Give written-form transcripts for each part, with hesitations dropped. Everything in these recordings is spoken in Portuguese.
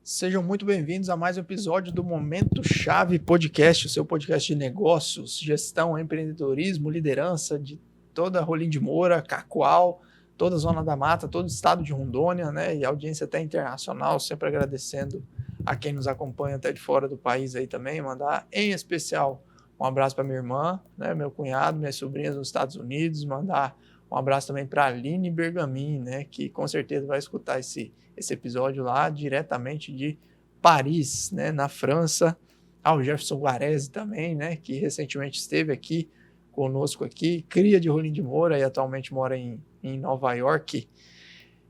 Sejam muito bem-vindos a mais um episódio do Momento Chave Podcast, o seu podcast de negócios, gestão, empreendedorismo, liderança de toda Rolim de Moura, Cacoal, toda a Zona da Mata, todo o estado de Rondônia, né? E audiência até internacional, sempre agradecendo a quem nos acompanha até de fora do país aí também, mandar em especial um abraço para minha irmã, né? Meu cunhado, minhas sobrinhas nos Estados Unidos, mandar um abraço também para a Aline Bergamin, né? Que com certeza vai escutar esse episódio lá diretamente de Paris, né, na França, ao Jefferson Guarese também, né, que recentemente esteve aqui conosco aqui, cria de Rolim de Moura e atualmente mora em Nova York.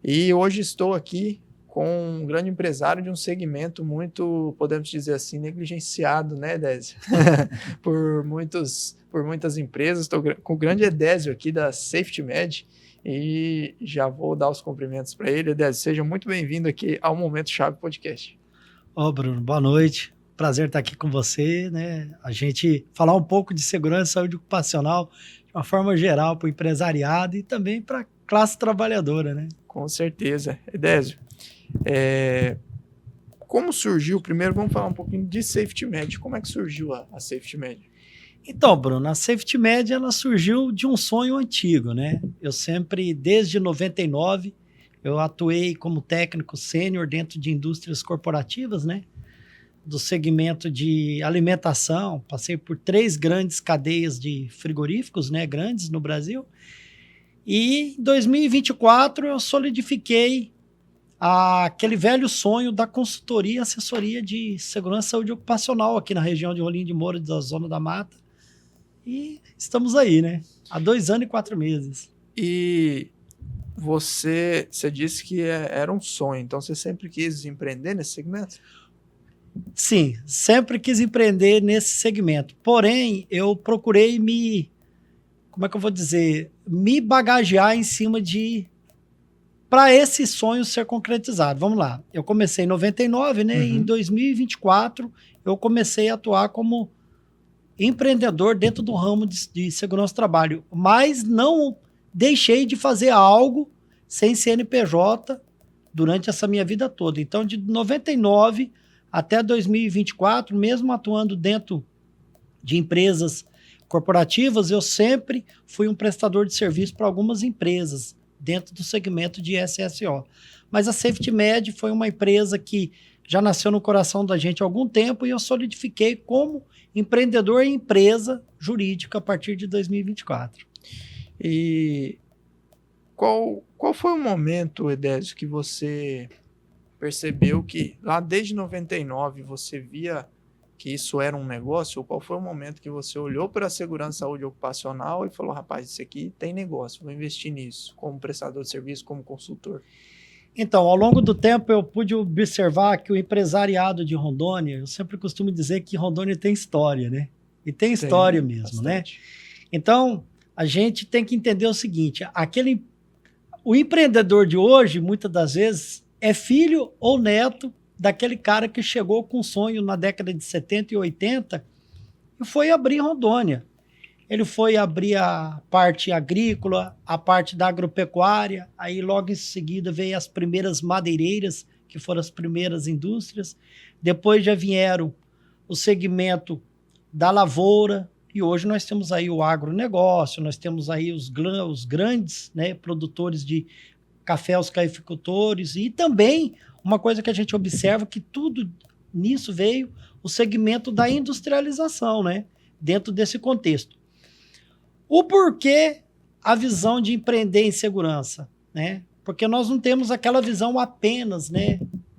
E hoje estou aqui com um grande empresário de um segmento muito, podemos dizer assim, negligenciado, né, Edésio? por muitas empresas. Estou com o grande Edésio aqui da Safety Med, e já vou dar os cumprimentos para ele. Edésio, seja muito bem-vindo aqui ao Momento Chave Podcast. Bruno, boa noite. Prazer estar aqui com você, né? A gente falar um pouco de segurança e saúde ocupacional de uma forma geral para o empresariado e também para a classe trabalhadora, né? Com certeza. Edésio, como surgiu, primeiro vamos falar um pouquinho de Safety Med. Como é que surgiu a Safety Med? Então, Bruno, a Safety Med ela surgiu de um sonho antigo, né? Eu sempre, desde 99, eu atuei como técnico sênior dentro de indústrias corporativas, né? Do segmento de alimentação, passei por 3 grandes cadeias de frigoríficos, né? Grandes no Brasil. E em 2024 eu solidifiquei aquele velho sonho da consultoria e assessoria de segurança e saúde ocupacional aqui na região de Rolim de Moura, da Zona da Mata. E estamos aí, né? Há 2 anos e 4 meses. E você disse que era um sonho, então você sempre quis empreender nesse segmento? Sim, sempre quis empreender nesse segmento. Porém, eu procurei como é que eu vou dizer? Me bagagear em cima para esse sonho ser concretizado. Vamos lá. Eu comecei em 99, né? E em 2024, eu comecei a atuar como empreendedor dentro do ramo de segurança do trabalho, mas não deixei de fazer algo sem CNPJ durante essa minha vida toda. Então, de 99 até 2024, mesmo atuando dentro de empresas corporativas, eu sempre fui um prestador de serviço para algumas empresas dentro do segmento de SSO. Mas a Safety Med foi uma empresa que já nasceu no coração da gente há algum tempo e eu solidifiquei como empreendedor e empresa jurídica a partir de 2024. E qual foi o momento, Edésio, que você percebeu que lá desde 99 você via que isso era um negócio? Ou qual foi o momento que você olhou para a segurança e saúde ocupacional e falou, rapaz, isso aqui tem negócio, vou investir nisso, como prestador de serviço, como consultor? Então, ao longo do tempo, eu pude observar que o empresariado de Rondônia, eu sempre costumo dizer que Rondônia tem história, né? E tem história mesmo, bastante, né? Então, a gente tem que entender o seguinte, o empreendedor de hoje, muitas das vezes, é filho ou neto daquele cara que chegou com um sonho na década de 70 e 80 e foi abrir Rondônia. Ele foi abrir a parte agrícola, a parte da agropecuária, aí logo em seguida veio as primeiras madeireiras, que foram as primeiras indústrias, depois já vieram o segmento da lavoura, e hoje nós temos aí o agronegócio, nós temos aí os grandes, né, produtores de café, os cafeicultores, e também uma coisa que a gente observa que tudo nisso veio o segmento da industrialização, né, dentro desse contexto. O porquê a visão de empreender em segurança, né? Porque nós não temos aquela visão apenas, né?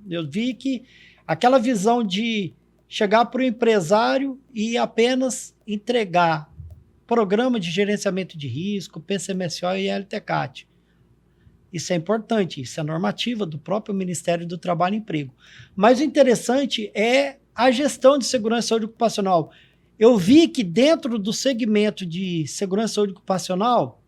Eu vi que aquela visão de chegar para o empresário e apenas entregar programa de gerenciamento de risco, PCMSO e LTCAT. Isso é importante, isso é normativa do próprio Ministério do Trabalho e Emprego. Mas o interessante é a gestão de segurança e saúde ocupacional. Eu vi que dentro do segmento de segurança e saúde ocupacional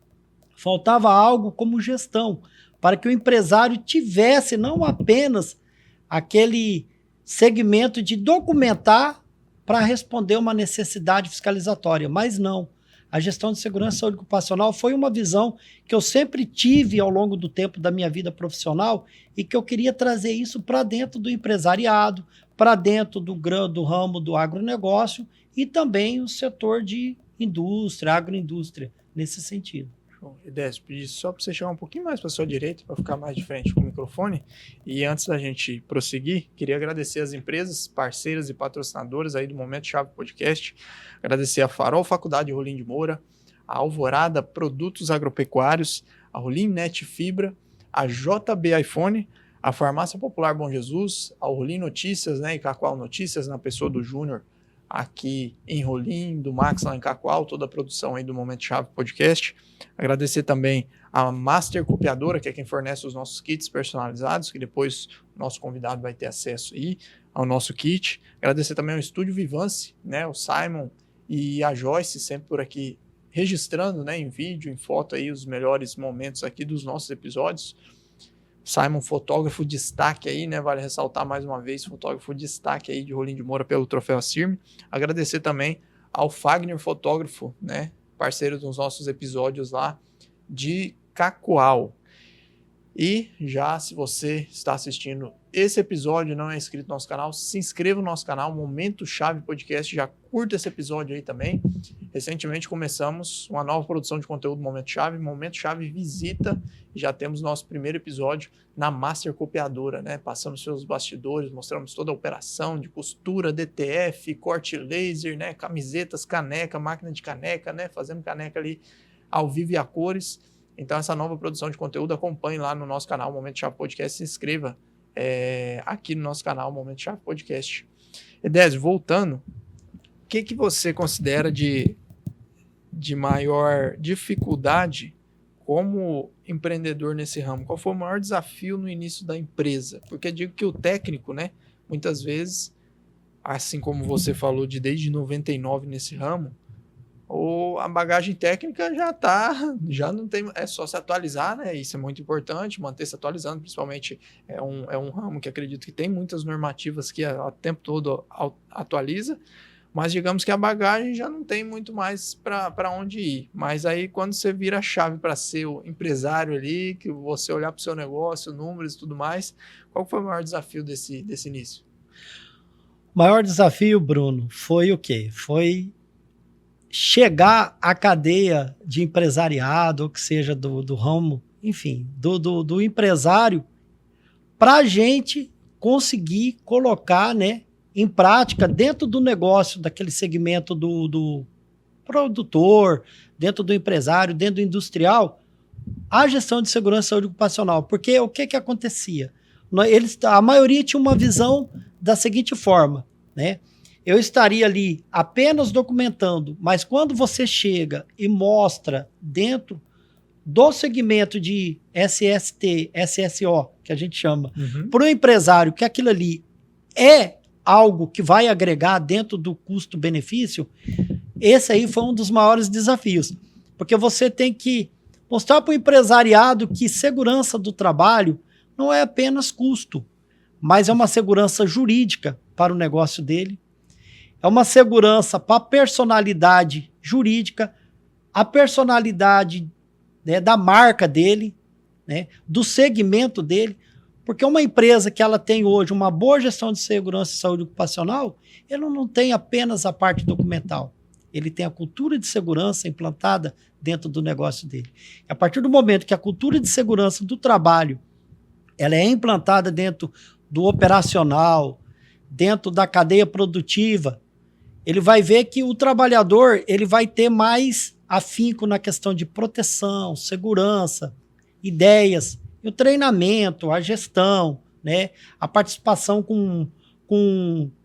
faltava algo como gestão, para que o empresário tivesse não apenas aquele segmento de documentar para responder uma necessidade fiscalizatória, mas não. A gestão de segurança e saúde ocupacional foi uma visão que eu sempre tive ao longo do tempo da minha vida profissional e que eu queria trazer isso para dentro do empresariado, para dentro do ramo do agronegócio e também o setor de indústria, agroindústria, nesse sentido. Edésio, pedi só para você chegar um pouquinho mais para sua direita, para ficar mais de frente com o microfone. E antes da gente prosseguir, queria agradecer as empresas, parceiras e patrocinadoras aí do Momento Chave Podcast. Agradecer a Farol Faculdade Rolim de Moura, a Alvorada Produtos Agropecuários, a Rolim Net Fibra, a JB iPhone, a Farmácia Popular Bom Jesus, a Rolim Notícias, né, e Cacoal Notícias, na pessoa do Júnior, aqui em Rolim, do Max lá em Cacoal, toda a produção aí do Momento Chave Podcast. Agradecer também a Master Copiadora, que é quem fornece os nossos kits personalizados, que depois o nosso convidado vai ter acesso aí ao nosso kit. Agradecer também ao Estúdio Vivance, né, o Simon e a Joyce, sempre por aqui registrando, né, em vídeo, em foto aí os melhores momentos aqui dos nossos episódios. Simon, fotógrafo destaque aí, né? Vale ressaltar mais uma vez, fotógrafo destaque aí de Rolim de Moura pelo Troféu ACIRM. Agradecer também ao Fagner Fotógrafo, né? Parceiro dos nossos episódios lá de Cacoal. E já, se você está assistindo esse episódio e não é inscrito no nosso canal, se inscreva no nosso canal, Momento Chave Podcast, já curta esse episódio aí também. Recentemente começamos uma nova produção de conteúdo Momento Chave Visita, e já temos nosso primeiro episódio na Master Copiadora, né? Passamos pelos bastidores, mostramos toda a operação de costura, DTF, corte laser, né? Camisetas, caneca, máquina de caneca, né? Fazendo caneca ali ao vivo e a cores. Então essa nova produção de conteúdo acompanhe lá no nosso canal Momento Chave Podcast, se inscreva aqui no nosso canal Momento Chave Podcast. Edésio, voltando, o que você considera de maior dificuldade como empreendedor nesse ramo? Qual foi o maior desafio no início da empresa? Porque digo que o técnico, né, muitas vezes, assim como você falou de desde 99 nesse ramo, ou a bagagem técnica já não tem, é só se atualizar, né? Isso é muito importante, manter se atualizando, principalmente é um ramo que acredito que tem muitas normativas que o tempo todo atualiza, mas digamos que a bagagem já não tem muito mais para onde ir. Mas aí quando você vira a chave para ser o empresário ali, que você olhar para o seu negócio, números e tudo mais, qual foi o maior desafio desse início? O maior desafio, Bruno, foi o quê? Foi chegar à cadeia de empresariado, ou que seja do ramo, enfim, do empresário, para a gente conseguir colocar, né, em prática, dentro do negócio, daquele segmento do produtor, dentro do empresário, dentro do industrial, a gestão de segurança e saúde ocupacional. Porque o que acontecia? A maioria tinha uma visão da seguinte forma, né? Eu estaria ali apenas documentando, mas quando você chega e mostra dentro do segmento de SST, SSO, que a gente chama, para o empresário que aquilo ali é algo que vai agregar dentro do custo-benefício, esse aí foi um dos maiores desafios. Porque você tem que mostrar para o empresariado que segurança do trabalho não é apenas custo, mas é uma segurança jurídica para o negócio dele. É uma segurança para a personalidade jurídica, a personalidade, né, da marca dele, né, do segmento dele, porque uma empresa que ela tem hoje uma boa gestão de segurança e saúde ocupacional, ele não tem apenas a parte documental, ele tem a cultura de segurança implantada dentro do negócio dele. E a partir do momento que a cultura de segurança do trabalho ela é implantada dentro do operacional, dentro da cadeia produtiva, ele vai ver que o trabalhador ele vai ter mais afinco na questão de proteção, segurança, ideias, e o treinamento, a gestão, né, a participação com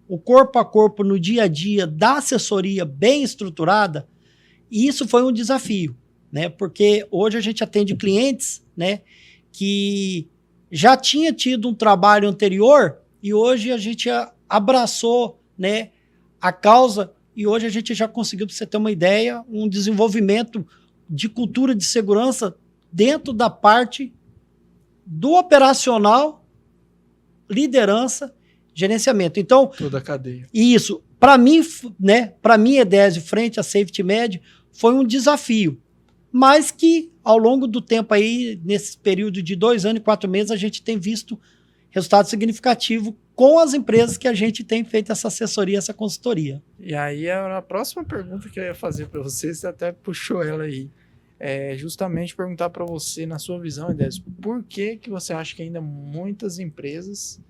o corpo a corpo no dia a dia da assessoria bem estruturada. E isso foi um desafio, né, porque hoje a gente atende clientes, né, que já tinha tido um trabalho anterior e hoje a gente abraçou, né, a causa, e hoje a gente já conseguiu, para você ter uma ideia, um desenvolvimento de cultura de segurança dentro da parte do operacional, liderança, gerenciamento. Então, toda a cadeia. Isso, para mim, né, para mim, Edésio, frente à Safety Med, foi um desafio, mas que ao longo do tempo aí, nesse período de 2 anos e 4 meses, a gente tem visto resultado significativo com as empresas que a gente tem feito essa assessoria, essa consultoria. E aí, a próxima pergunta que eu ia fazer para você, você até puxou ela aí, é justamente perguntar para você, na sua visão, Edésio, por que você acha que ainda muitas empresas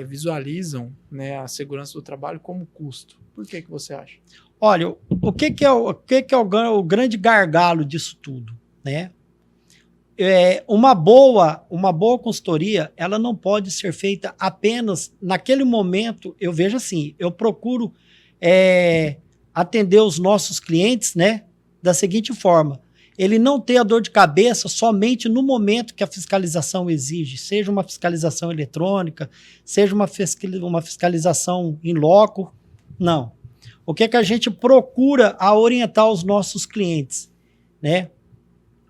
visualizam, né, a segurança do trabalho como custo? Por que você acha? Olha, o que é o grande gargalo disso tudo, né? Uma boa consultoria, ela não pode ser feita apenas naquele momento. Eu vejo assim, eu procuro atender os nossos clientes, né, da seguinte forma: ele não ter a dor de cabeça somente no momento que a fiscalização exige, seja uma fiscalização eletrônica, seja uma fiscalização in loco. Não. O que a gente procura a orientar os nossos clientes, né?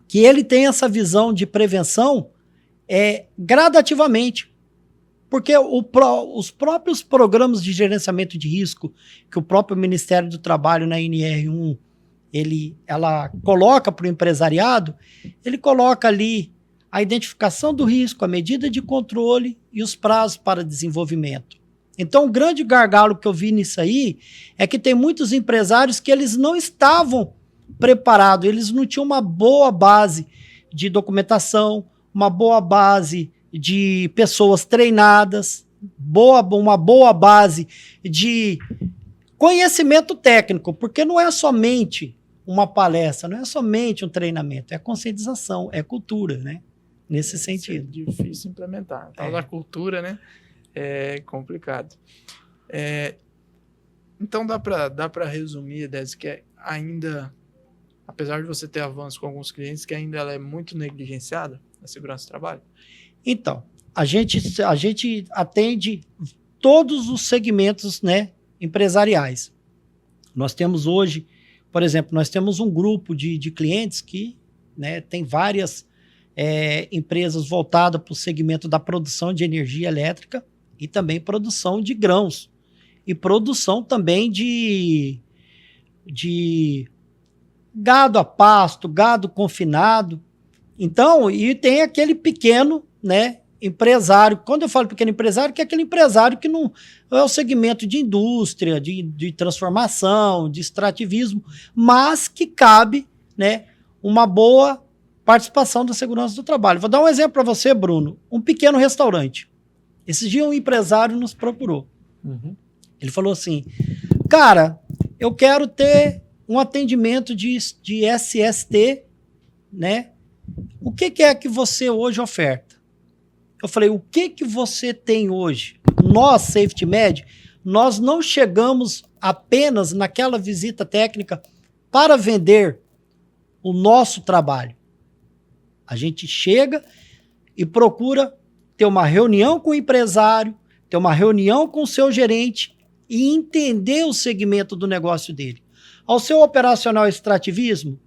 Que ele tenha essa visão de prevenção gradativamente. Porque os próprios programas de gerenciamento de risco que o próprio Ministério do Trabalho na NR1 ela coloca para o empresariado, ele coloca ali a identificação do risco, a medida de controle e os prazos para desenvolvimento. Então, o grande gargalo que eu vi nisso aí é que tem muitos empresários que eles não estavam preparados, eles não tinham uma boa base de documentação, uma boa base de pessoas treinadas, uma boa base de conhecimento técnico, porque não é somente uma palestra, não é somente um treinamento, é conscientização, é cultura, né? Nesse sentido. É difícil implementar. Tal da cultura, né? É complicado. Então dá para resumir, Edésio, que ainda, apesar de você ter avanço com alguns clientes, que ainda ela é muito negligenciada, a segurança do trabalho? Então, a gente atende todos os segmentos, né, empresariais. Nós temos hoje, por exemplo, nós temos um grupo de clientes que, né, tem várias empresas voltadas para o segmento da produção de energia elétrica e também produção de grãos. E produção também de gado a pasto, gado confinado. Então, e tem aquele pequeno, né, empresário. Quando eu falo pequeno empresário, que é aquele empresário que não é o segmento de indústria, de transformação, de extrativismo, mas que cabe, né, uma boa participação da segurança do trabalho. Vou dar um exemplo para você, Bruno. Um pequeno restaurante. Esses dias um empresário nos procurou. Uhum. Ele falou assim: cara, eu quero ter um atendimento de SST, né? O que é que você hoje oferta? Eu falei: o que você tem hoje? Nós, Safety Med, nós não chegamos apenas naquela visita técnica para vender o nosso trabalho. A gente chega e procura ter uma reunião com o empresário, ter uma reunião com o seu gerente e entender o segmento do negócio dele. Ao seu operacional é extrativismo?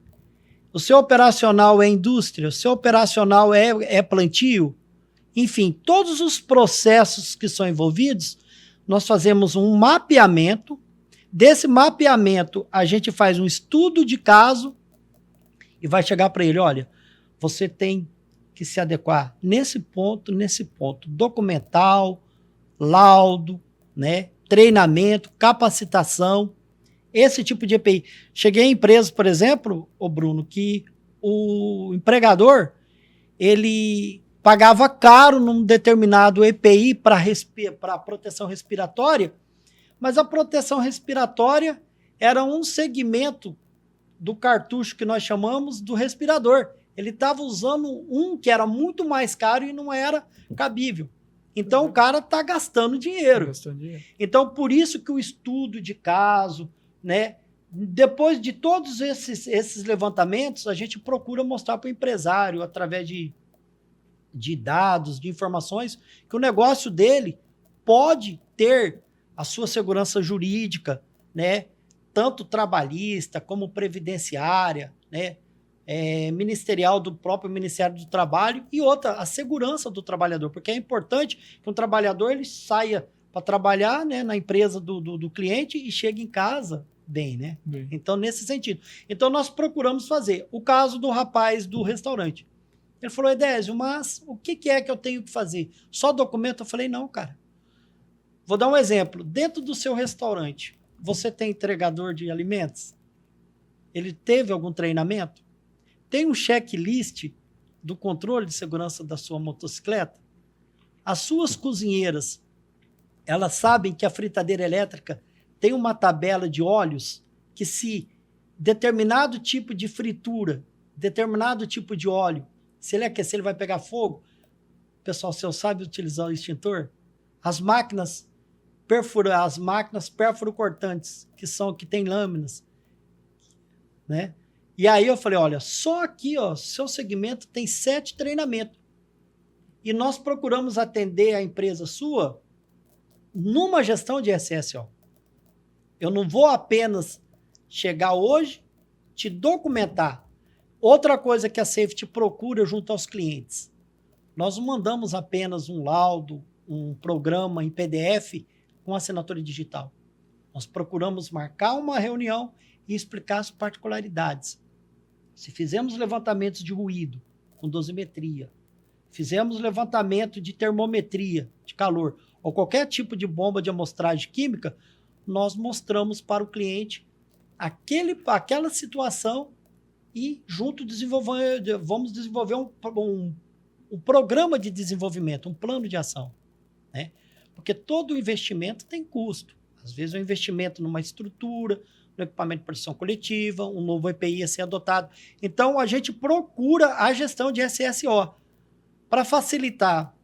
O seu operacional é indústria? O seu operacional é plantio? Enfim, todos os processos que são envolvidos, nós fazemos um mapeamento. Desse mapeamento, a gente faz um estudo de caso e vai chegar para ele: olha, você tem que se adequar nesse ponto, documental, laudo, né, treinamento, capacitação, esse tipo de EPI. Cheguei em empresas, por exemplo, Bruno, que o empregador, ele pagava caro num determinado EPI para proteção respiratória, mas a proteção respiratória era um segmento do cartucho que nós chamamos do respirador. Ele estava usando um que era muito mais caro e não era cabível. Então, o cara está gastando dinheiro. Então, por isso que o estudo de caso, né? Depois de todos esses levantamentos, a gente procura mostrar para o empresário, através de dados, de informações, que o negócio dele pode ter a sua segurança jurídica, né? Tanto trabalhista como previdenciária, né? Ministerial do próprio Ministério do Trabalho e outra, a segurança do trabalhador, porque é importante que um trabalhador ele saia para trabalhar, né, na empresa do cliente e chegue em casa bem, né? Bem. Então, nesse sentido. Então, nós procuramos fazer. O caso do rapaz do restaurante. Ele falou, Edésio, mas o que é que eu tenho que fazer? Só documento? Eu falei, não, cara. Vou dar um exemplo. Dentro do seu restaurante, você tem entregador de alimentos? Ele teve algum treinamento? Tem um checklist do controle de segurança da sua motocicleta? As suas cozinheiras, elas sabem que a fritadeira elétrica tem uma tabela de óleos que se determinado tipo de fritura, determinado tipo de óleo, se ele aquecer, ele vai pegar fogo. Pessoal, se eu sabe utilizar o extintor, as máquinas perfuro-cortantes, que tem lâminas, né? E aí eu falei, olha, só aqui, ó, seu segmento tem 7 treinamentos. E nós procuramos atender a empresa sua numa gestão de SSO. Eu não vou apenas chegar hoje, te documentar. Outra coisa que a Safety procura junto aos clientes. Nós não mandamos apenas um laudo, um programa em PDF com assinatura digital. Nós procuramos marcar uma reunião e explicar as particularidades. Se fizemos levantamentos de ruído com dosimetria, fizemos levantamento de termometria de calor ou qualquer tipo de bomba de amostragem química, nós mostramos para o cliente aquela situação e junto vamos desenvolver um programa de desenvolvimento, um plano de ação, né? Porque todo investimento tem custo. Às vezes é um investimento numa estrutura, no equipamento de proteção coletiva, um novo EPI a ser adotado. Então, a gente procura a gestão de SSO para facilitar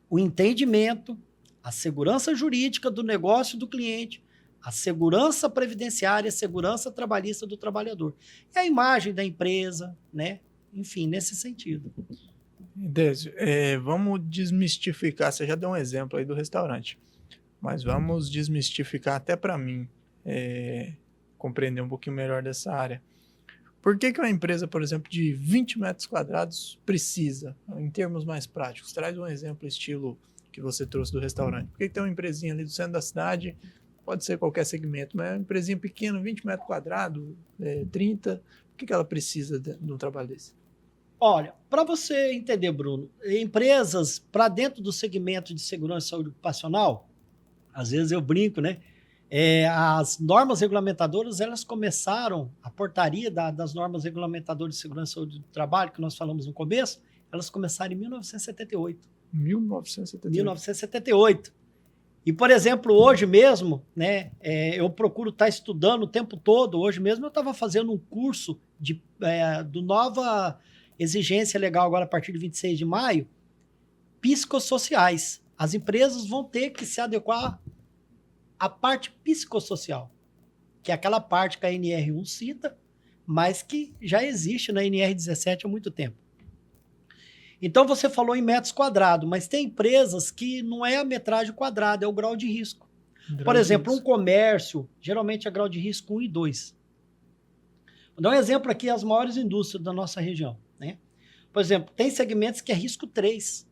o entendimento, a segurança jurídica do negócio do cliente, a segurança previdenciária, a segurança trabalhista do trabalhador. E a imagem da empresa, né? Enfim, nesse sentido. Edésio, vamos desmistificar. Você já deu um exemplo aí do restaurante, mas vamos desmistificar até para mim compreender um pouquinho melhor dessa área. Por que uma empresa, por exemplo, de 20 metros quadrados precisa, em termos mais práticos? Traz um exemplo estilo que você trouxe do restaurante. Por que tem uma empresinha ali do centro da cidade, pode ser qualquer segmento, mas é uma empresinha pequena, 20 metros quadrados, 30, por que ela precisa de um trabalho desse? Olha, para você entender, Bruno, empresas para dentro do segmento de segurança e saúde ocupacional, às vezes eu brinco, né? As normas regulamentadoras, elas começaram, a portaria das normas regulamentadoras de segurança e saúde do trabalho, que nós falamos no começo, elas começaram em 1978. 1978. E, por exemplo, hoje mesmo, né, eu procuro estar estudando o tempo todo. Hoje mesmo eu estava fazendo um curso do nova exigência legal agora a partir de 26 de maio, psicossociais. As empresas vão ter que se adequar à parte psicossocial, que é aquela parte que a NR1 cita, mas que já existe na NR17 há muito tempo. Então, você falou em metros quadrados, mas tem empresas que não é a metragem quadrada, é o grau de risco. Por exemplo, um comércio, geralmente é grau de risco 1 e 2. Vou dar um exemplo aqui, as maiores indústrias da nossa região, né? Por exemplo, tem segmentos que é risco 3.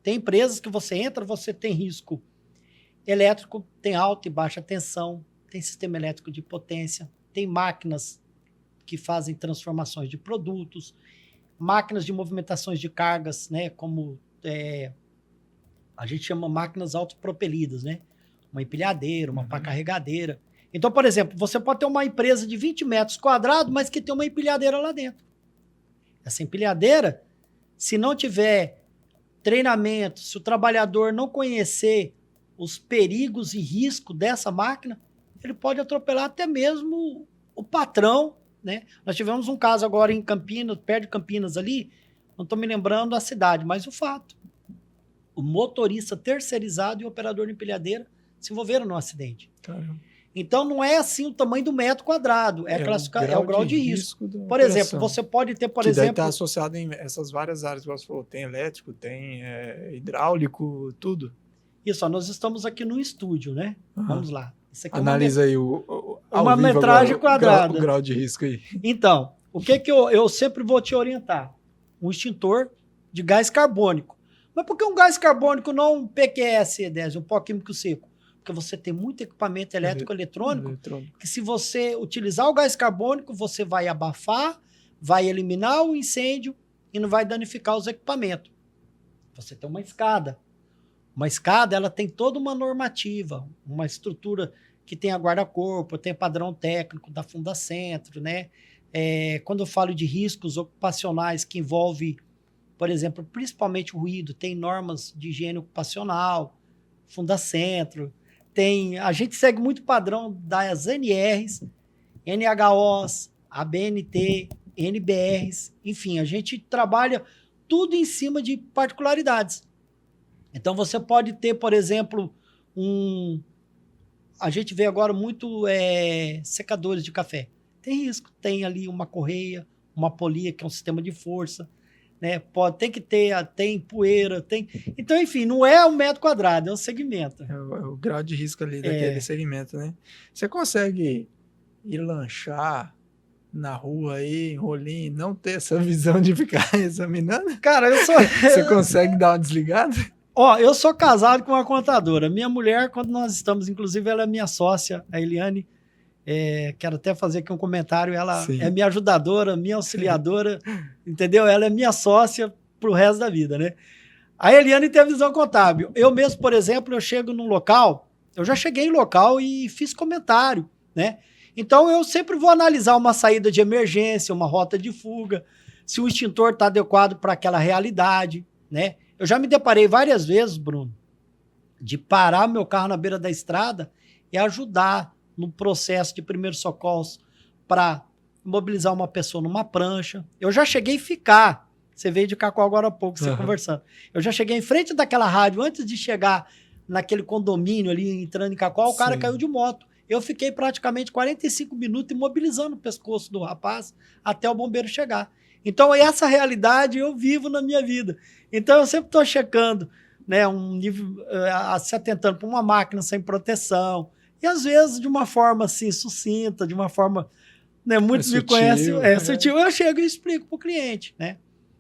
Tem empresas que você entra, você tem risco elétrico, tem alta e baixa tensão, tem sistema elétrico de potência, tem máquinas que fazem transformações de produtos, máquinas de movimentações de cargas, né, como a gente chama máquinas autopropelidas, né, uma empilhadeira, uma pá carregadeira. Então, por exemplo, você pode ter uma empresa de 20 metros quadrados, mas que tem uma empilhadeira lá dentro. Essa empilhadeira, se não tiver treinamento, se o trabalhador não conhecer os perigos e riscos dessa máquina, ele pode atropelar até mesmo o patrão, né? Nós tivemos um caso agora em Campinas, perto de Campinas ali, não estou me lembrando a cidade, mas o fato. O motorista terceirizado e o operador de empilhadeira se envolveram no acidente. Caramba. Então, não é assim o tamanho do metro quadrado, é o grau de risco. Por exemplo, você pode ter, por exemplo... Deve estar associado em essas várias áreas que você falou. Tem elétrico, tem hidráulico, tudo. Isso, ó, nós estamos aqui no estúdio, né? Vamos lá. Isso aqui analisa aí uma metragem quadrada. O grau de risco aí. Então, o que eu sempre vou te orientar? Um extintor de gás carbônico. Mas por que um gás carbônico não um PQS, Edésio, um pó químico seco? porque você tem muito equipamento elétrico eletrônico, Eletrônico. que se você utilizar o gás carbônico, você vai abafar, vai eliminar o incêndio e não vai danificar os equipamentos. Você tem uma escada. Uma escada, ela tem toda uma normativa, uma estrutura que tem a guarda-corpo, tem padrão técnico da Fundacentro, né? Quando eu falo de riscos ocupacionais que envolve, por exemplo, principalmente o ruído, tem normas de higiene ocupacional, Fundacentro, a gente segue muito o padrão das NRs, NHOs, ABNT, NBRs, enfim, a gente trabalha tudo em cima de particularidades. Então você pode ter, por exemplo, a gente vê agora muito secadores de café. Tem risco, tem ali uma correia, uma polia, que é um sistema de força, né? Tem que ter, tem poeira, tem. Então, enfim, não é um metro quadrado, é um segmento. É o grau de risco ali daquele segmento, né? Você consegue ir lanchar na rua aí, em rolinho, não ter essa visão de ficar examinando? Cara, Você consegue dar uma desligada? Ó, eu sou casado com uma contadora. Minha mulher, quando nós estamos, inclusive, ela é minha sócia, a Eliane. Quero até fazer aqui um comentário. Ela Sim. é minha ajudadora, minha auxiliadora, entendeu? Ela é minha sócia pro resto da vida, né? A Eliane tem a visão contábil. Eu mesmo, por exemplo, eu chego num local, eu já cheguei em local e fiz comentário, né? Então, eu sempre vou analisar uma saída de emergência, uma rota de fuga, se o extintor está adequado para aquela realidade, né? Eu já me deparei várias vezes, Bruno, de parar meu carro na beira da estrada e ajudar no processo de primeiros socorros para mobilizar uma pessoa numa prancha. Eu já cheguei a ficar, você veio de Cacoal agora há pouco, você conversando. Eu já cheguei em frente daquela rádio, antes de chegar naquele condomínio ali, entrando em Cacoal, o cara caiu de moto. Eu fiquei praticamente 45 minutos imobilizando o pescoço do rapaz até o bombeiro chegar. Então, essa realidade eu vivo na minha vida. Então, eu sempre estou checando, né, um nível, se atentando para uma máquina sem proteção. E, às vezes, de uma forma assim, sucinta, de uma forma... Né, muitos me conhecem, sutil. Eu chego e explico para o cliente. Né?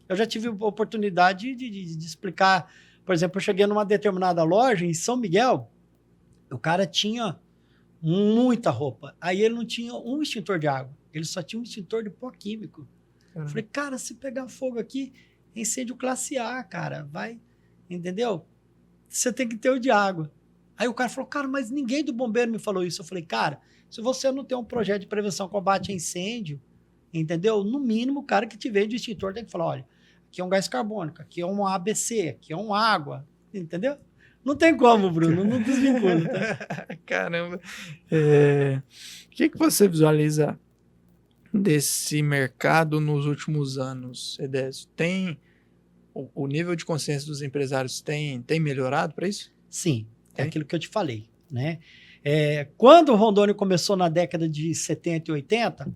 Eu já tive a oportunidade de explicar. Por exemplo, eu cheguei numa determinada loja em São Miguel, o cara tinha muita roupa. Aí ele não tinha um extintor de água, ele só tinha um extintor de pó químico. Eu falei, cara, se pegar fogo aqui, é incêndio classe A, cara, vai, entendeu? Você tem que ter o de água. Aí o cara falou, cara, mas ninguém do bombeiro me falou isso. Eu falei, cara, se você não tem um projeto de prevenção combate a incêndio, entendeu? No mínimo, o cara que te vende o extintor tem que falar, olha, aqui é um gás carbônico, aqui é um ABC, aqui é um água, entendeu? Não tem como, Bruno, não desvincula. Tá? Caramba. O que você visualiza desse mercado nos últimos anos, Edésio? Tem o nível de consciência dos empresários tem melhorado para isso? Sim, é aquilo que eu te falei, né? Quando o Rondônia começou na década de 70 e 80,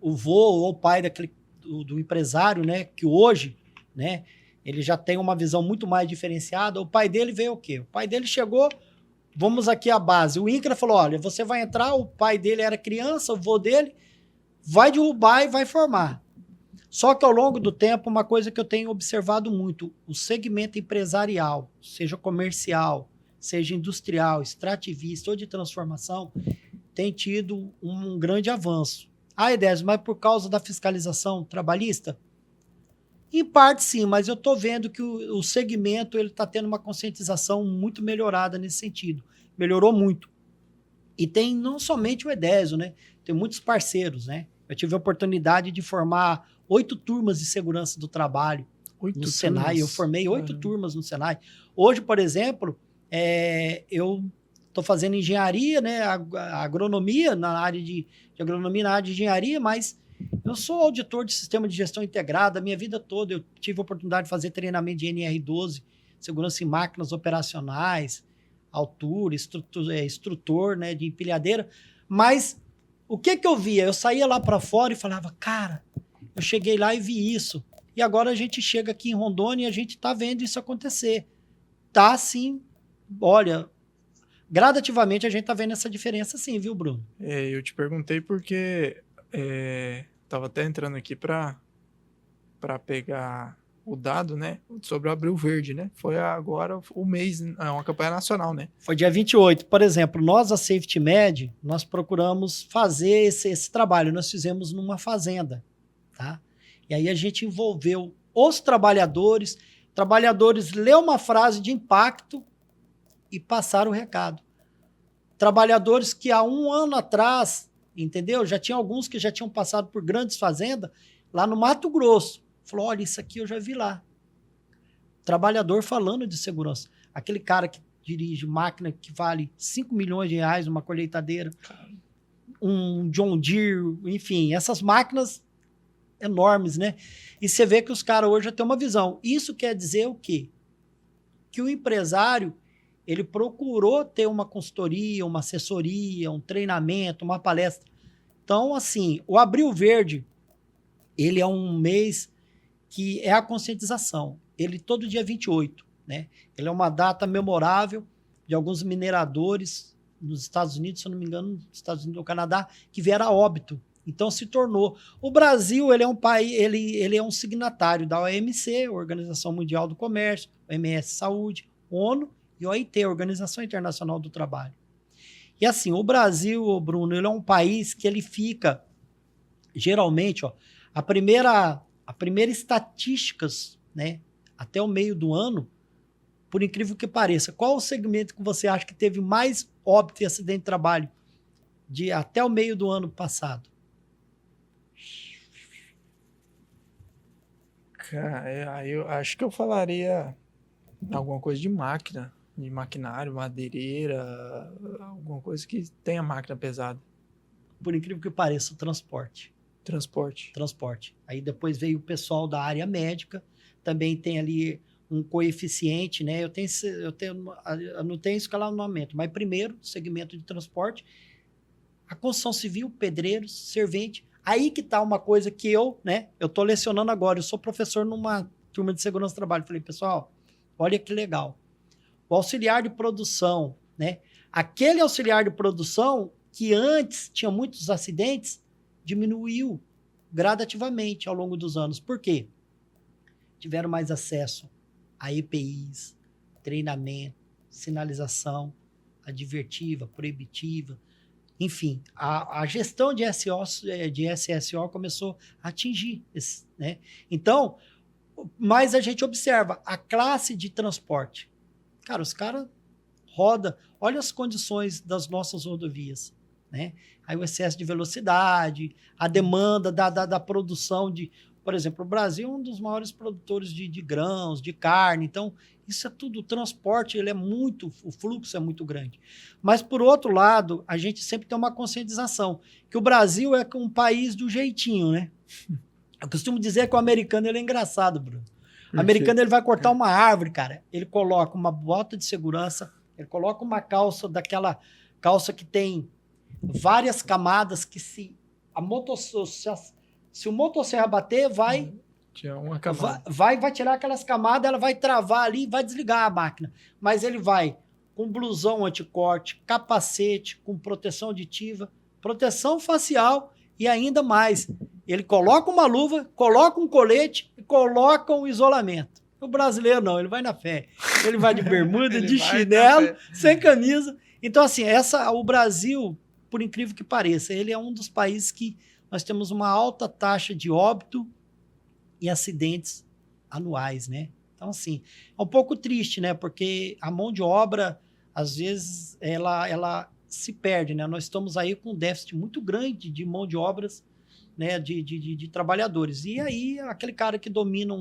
o vô ou o pai do empresário, né, que hoje, né, ele já tem uma visão muito mais diferenciada. O pai dele veio o quê? O pai dele chegou, vamos aqui à base. O INCRA falou, olha, você vai entrar, o pai dele era criança, o vô dele vai derrubar e vai formar. Só que ao longo do tempo, uma coisa que eu tenho observado muito, o segmento empresarial, seja comercial, seja industrial, extrativista ou de transformação, tem tido um grande avanço. Edésio, mas por causa da fiscalização trabalhista? Em parte sim, mas eu estou vendo que o segmento está tendo uma conscientização muito melhorada nesse sentido. Melhorou muito. E tem não somente o Edésio, né? Tem muitos parceiros, né? Eu tive a oportunidade de formar 8 turmas de segurança do trabalho no Senai. Eu formei 8 turmas no Senai. Hoje, por exemplo, eu estou fazendo engenharia, né? Agronomia na área de agronomia, na área de engenharia, mas eu sou auditor de sistema de gestão integrada a minha vida toda. Eu tive a oportunidade de fazer treinamento de NR12, segurança em máquinas operacionais, altura, instrutor, né, de empilhadeira. Mas o que eu via? Eu saía lá para fora e falava, cara, eu cheguei lá e vi isso. E agora a gente chega aqui em Rondônia e a gente está vendo isso acontecer. Tá assim, olha, gradativamente a gente está vendo essa diferença sim, viu, Bruno? Eu te perguntei porque estava até entrando aqui para pegar o dado, né, sobre o Abril Verde, né? Foi agora o mês, é uma campanha nacional, né? Foi dia 28. Por exemplo, nós, a Safety Med, nós procuramos fazer esse trabalho. Nós fizemos numa fazenda, tá? E aí a gente envolveu os trabalhadores. Trabalhadores leu uma frase de impacto e passaram o recado. Trabalhadores que há um ano atrás, entendeu? Já tinha alguns que já tinham passado por grandes fazendas lá no Mato Grosso. Falou, olha, isso aqui eu já vi lá. Trabalhador falando de segurança. Aquele cara que dirige máquina que vale 5 milhões de reais, uma colheitadeira, um John Deere, enfim, essas máquinas enormes, né? E você vê que os caras hoje já têm uma visão. Isso quer dizer o quê? Que o empresário, ele procurou ter uma consultoria, uma assessoria, um treinamento, uma palestra. Então, assim, o Abril Verde, ele é um mês que é a conscientização. Ele todo dia 28, né? Ele é uma data memorável de alguns mineradores nos Estados Unidos, se eu não me engano, nos Estados Unidos ou Canadá, que vieram a óbito. Então se tornou. O Brasil, ele é um país, ele é um signatário da OMC, Organização Mundial do Comércio, OMS Saúde, ONU e OIT, Organização Internacional do Trabalho. E assim, o Brasil, Bruno, ele é um país que ele fica, geralmente, ó, a primeira estatísticas, né, até o meio do ano, por incrível que pareça, qual o segmento que você acha que teve mais óbito e acidente de trabalho até o meio do ano passado? Cara, aí eu acho que eu falaria alguma coisa de máquina, de maquinário, madeireira, alguma coisa que tenha máquina pesada. Por incrível que pareça, o transporte. Transporte. Aí depois veio o pessoal da área médica, também tem ali um coeficiente, né? Eu não tenho escalonamento, mas primeiro, segmento de transporte, a construção civil, pedreiros, servente. Aí que tá uma coisa que eu tô lecionando agora, eu sou professor numa turma de segurança do trabalho. Falei, pessoal, olha que legal. O auxiliar de produção, né? Aquele auxiliar de produção que antes tinha muitos acidentes, diminuiu gradativamente ao longo dos anos. Por quê? Tiveram mais acesso a EPIs, treinamento, sinalização advertiva, proibitiva, enfim, a gestão de SSO começou a atingir esse, né? Então, mas a gente observa a classe de transporte. Cara, os caras rodam, olha as condições das nossas rodovias, né? Aí o excesso de velocidade, a demanda da produção de... Por exemplo, o Brasil é um dos maiores produtores de grãos, de carne, então isso é tudo, o transporte, o fluxo é muito grande. Mas, por outro lado, a gente sempre tem uma conscientização, que o Brasil é um país do jeitinho, né? Eu costumo dizer que o americano ele é engraçado, Bruno. O americano ele vai cortar uma árvore, cara, ele coloca uma bota de segurança, ele coloca uma calça, daquela calça que tem várias camadas que se o motosserra bater, vai tirar aquelas camadas, ela vai travar ali e vai desligar a máquina. Mas ele vai com blusão anticorte, capacete, com proteção auditiva, proteção facial e ainda mais. Ele coloca uma luva, coloca um colete e coloca um isolamento. O brasileiro não, ele vai na fé. Ele vai de bermuda, de chinelo, sem camisa. Então, assim, o Brasil, por incrível que pareça, ele é um dos países que nós temos uma alta taxa de óbito e acidentes anuais, né? Então, assim, é um pouco triste, né? Porque a mão de obra, às vezes, ela se perde, né? Nós estamos aí com um déficit muito grande de mão de obras, né? De trabalhadores. E aí, aquele cara que domina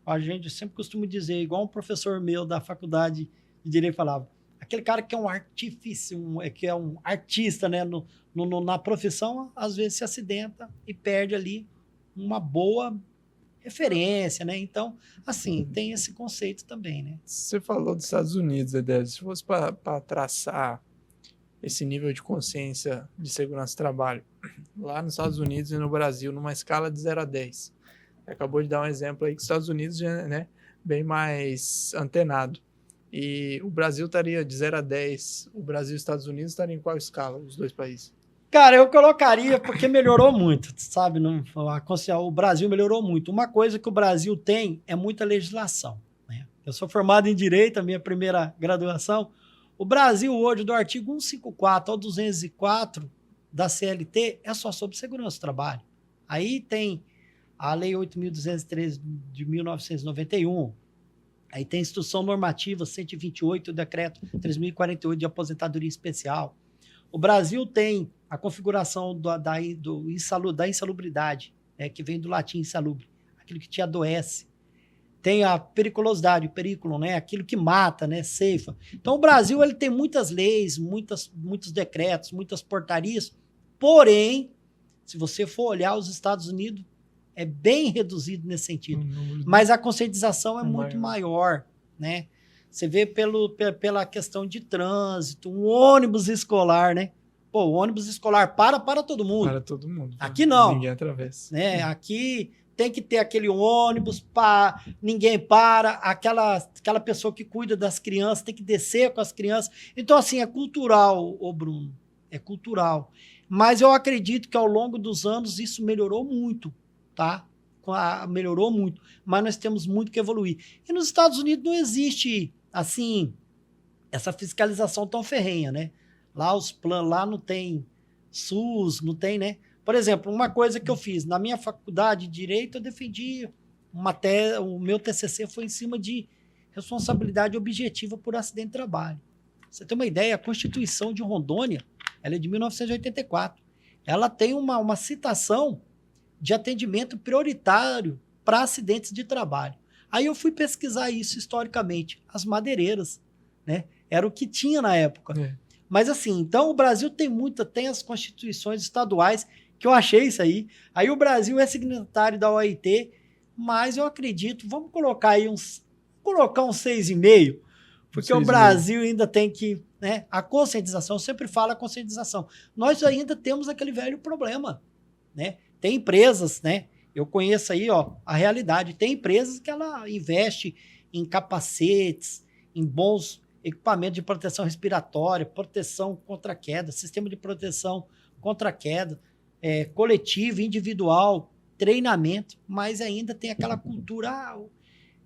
a gente sempre costuma dizer, igual um professor meu da faculdade de Direito falava, aquele cara que é um artífice, que é um artista, né? Na profissão, às vezes se acidenta e perde ali uma boa referência, né? Então, assim, tem esse conceito também, né? Você falou dos Estados Unidos, Edésio. Se fosse para traçar esse nível de consciência de segurança do trabalho, lá nos Estados Unidos e no Brasil, numa escala de 0 a 10. Acabou de dar um exemplo aí que os Estados Unidos já é, né, bem mais antenado. E o Brasil estaria de 0 a 10, o Brasil e os Estados Unidos estariam em qual escala, os dois países? Cara, eu colocaria porque melhorou muito, sabe? O Brasil melhorou muito. Uma coisa que o Brasil tem é muita legislação, né? Eu sou formado em Direito, a minha primeira graduação. O Brasil hoje, do artigo 154 ao 204 da CLT, é só sobre segurança do trabalho. Aí tem a Lei 8.213 de 1991, aí tem a Instrução Normativa 128, o Decreto 3.048 de Aposentadoria Especial. O Brasil tem a configuração da insalubridade, né, que vem do latim insalubre, aquilo que te adoece. Tem a periculosidade, o perículo, né, aquilo que mata, né, ceifa. Então, o Brasil ele tem muitas leis, muitos decretos, muitas portarias, porém, se você for olhar os Estados Unidos, é bem reduzido nesse sentido. Mas a conscientização é muito maior, né? Você vê pela questão de trânsito, um ônibus escolar, né? Pô, o ônibus escolar para todo mundo. Para todo mundo. Aqui não. Ninguém atravessa. Né? Aqui tem que ter aquele ônibus, ninguém para, aquela pessoa que cuida das crianças tem que descer com as crianças. Então, assim, é cultural, ô Bruno, é cultural. Mas eu acredito que ao longo dos anos isso melhorou muito, tá? Melhorou muito, mas nós temos muito que evoluir. E nos Estados Unidos não existe, assim, essa fiscalização tão ferrenha, né? Lá os planos, lá não tem SUS, não tem, né? Por exemplo, uma coisa que eu fiz, na minha faculdade de Direito, eu defendi o meu TCC foi em cima de responsabilidade objetiva por acidente de trabalho. Você tem uma ideia, a Constituição de Rondônia, ela é de 1984. Ela tem uma citação de atendimento prioritário para acidentes de trabalho. Aí eu fui pesquisar isso historicamente. As madeireiras, né? Era o que tinha na época. É. Mas assim, então o Brasil tem as constituições estaduais, que eu achei isso aí. Aí o Brasil é signatário da OIT, mas eu acredito, vamos colocar aí um 6,5, porque o Brasil ainda tem que, né? A conscientização, eu sempre falo a conscientização. Nós ainda temos aquele velho problema, né? Tem empresas, né? Eu conheço aí, ó, a realidade. Tem empresas que ela investe em capacetes, em bons equipamentos de proteção respiratória, proteção contra queda, sistema de proteção contra queda, coletivo, individual, treinamento, mas ainda tem aquela cultura,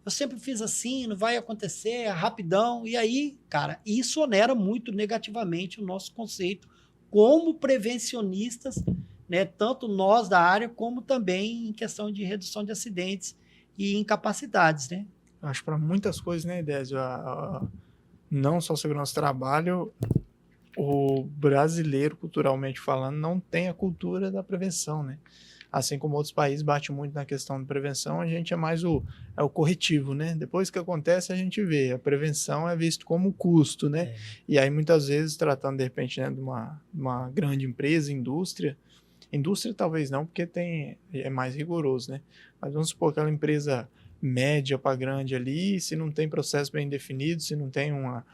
eu sempre fiz assim, não vai acontecer, é rapidão. E aí, cara, isso onera muito negativamente o nosso conceito como prevencionistas, né, tanto nós da área, como também em questão de redução de acidentes e incapacidades, né? Acho para muitas coisas, né, Désio? Não só segurança do trabalho, o brasileiro, culturalmente falando, não tem a cultura da prevenção, né? Assim como outros países batem muito na questão de prevenção, a gente é mais o corretivo, né? Depois que acontece, a gente vê. A prevenção é visto como custo, né? E aí, muitas vezes, tratando, de repente, né, de uma grande empresa, indústria talvez não, porque é mais rigoroso, né? Mas vamos supor aquela empresa média para grande ali, se não tem processo bem definido, se não tem uma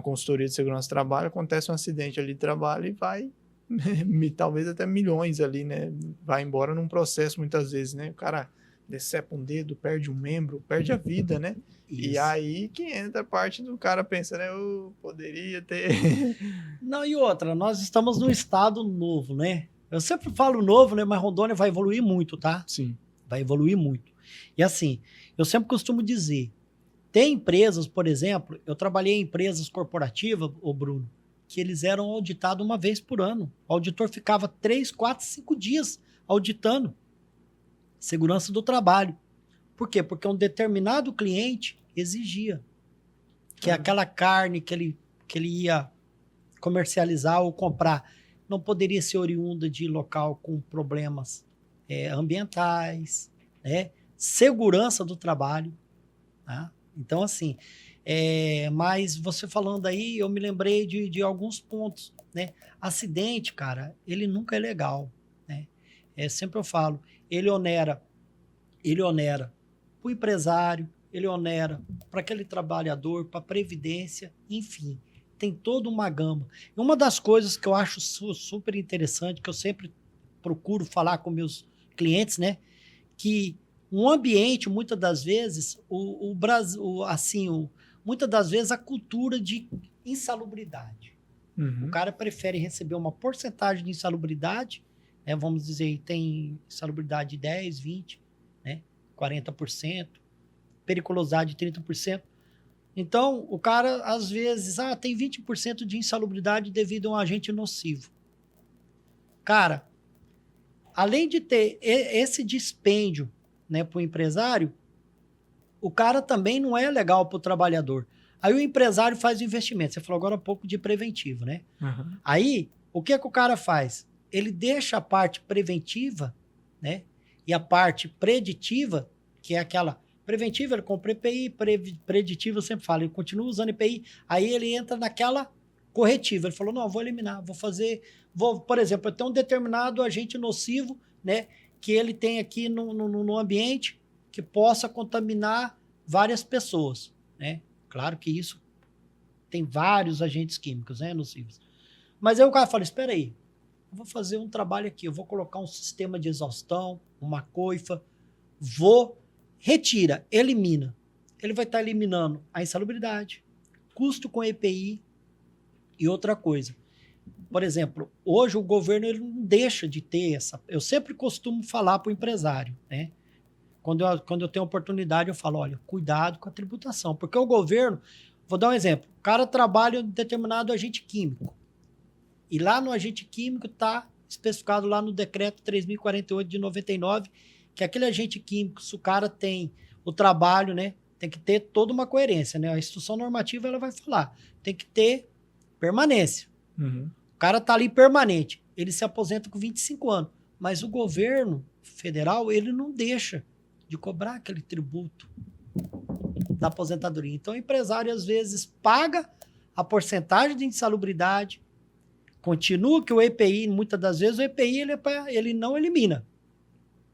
consultoria de segurança do trabalho, acontece um acidente ali de trabalho e vai, talvez até milhões ali, né? Vai embora num processo muitas vezes, né? O cara decepa um dedo, perde um membro, perde a vida, né? Isso. E aí que entra a parte do cara pensa, né? Eu poderia ter... Não, e outra, nós estamos num estado novo, né? Eu sempre falo novo, né? Mas Rondônia vai evoluir muito, tá? Sim. Vai evoluir muito. E assim, eu sempre costumo dizer, tem empresas, por exemplo, eu trabalhei em empresas corporativas, ô Bruno, que eles eram auditados uma vez por ano. O auditor ficava 3, 4, 5 dias auditando segurança do trabalho. Por quê? Porque um determinado cliente exigia que aquela carne que ele ia comercializar ou comprar não poderia ser oriunda de local com problemas ambientais, né? Segurança do trabalho. Tá? Então, assim, mas você falando aí, eu me lembrei de alguns pontos, né? Acidente, cara, ele nunca é legal, né? Sempre eu falo, ele onera para o empresário, ele onera para aquele trabalhador, para a previdência, enfim, tem toda uma gama. E uma das coisas que eu acho super interessante, que eu sempre procuro falar com meus clientes, né? Que um ambiente, muitas das vezes, muitas das vezes a cultura de insalubridade. O cara prefere receber uma porcentagem de insalubridade, né? Vamos dizer, tem insalubridade de 10, 20, né? 40%, periculosidade de 30%. Então, o cara, às vezes, tem 20% de insalubridade devido a um agente nocivo. Cara, além de ter esse dispêndio, né, para o empresário, o cara também não é legal para o trabalhador. Aí o empresário faz o investimento. Você falou agora um pouco de preventivo, né? Uhum. Aí, o que o cara faz? Ele deixa a parte preventiva, né? E a parte preditiva, que é aquela preventiva, ele compra EPI, preditiva, eu sempre falo, ele continua usando EPI, aí ele entra naquela corretiva. Ele falou, não, vou eliminar, por exemplo, eu tenho um determinado agente nocivo, né? Que ele tem aqui no ambiente que possa contaminar várias pessoas, né? Claro que isso tem vários agentes químicos, né, nocivos. Mas aí o cara fala, espera aí, eu vou fazer um trabalho aqui, eu vou colocar um sistema de exaustão, uma coifa, retira, elimina. Ele vai estar eliminando a insalubridade, custo com EPI e outra coisa. Por exemplo, hoje o governo ele não deixa de ter essa... Eu sempre costumo falar para o empresário, né? Quando eu tenho oportunidade, eu falo, olha, cuidado com a tributação. Porque o governo, vou dar um exemplo, o cara trabalha em determinado agente químico. E lá no agente químico está especificado lá no decreto 3.048 de 99, que aquele agente químico, se o cara tem o trabalho, né, tem que ter toda uma coerência, né? A instrução normativa ela vai falar, tem que ter permanência. Uhum. O cara está ali permanente, ele se aposenta com 25 anos, mas o governo federal, ele não deixa de cobrar aquele tributo da aposentadoria. Então, o empresário, às vezes, paga a porcentagem de insalubridade, continua que o EPI, muitas das vezes, o EPI ele não elimina,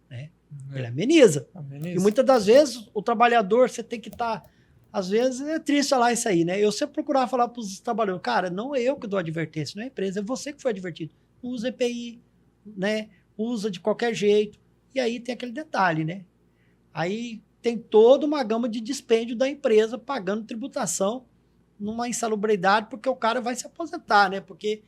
né? Ele ameniza. E muitas das vezes, o trabalhador, você tem que estar... Às vezes, é triste falar isso aí, né? Eu sempre procurava falar para os trabalhadores, cara, não é eu que dou advertência, não é a empresa, é você que foi advertido. Usa EPI, né? Usa de qualquer jeito. E aí tem aquele detalhe, né? Aí tem toda uma gama de dispêndio da empresa pagando tributação numa insalubridade porque o cara vai se aposentar, né? Porque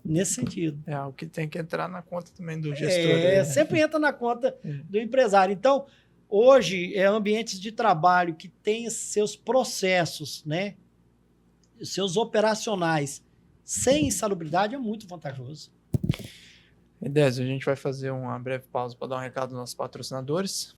nesse sentido. É algo que tem que entrar na conta também do gestor. Né? Sempre entra na conta do empresário. Então, hoje, ambientes de trabalho que têm seus processos, né? Seus operacionais sem insalubridade é muito vantajoso. Edésio, a gente vai fazer uma breve pausa para dar um recado aos nossos patrocinadores.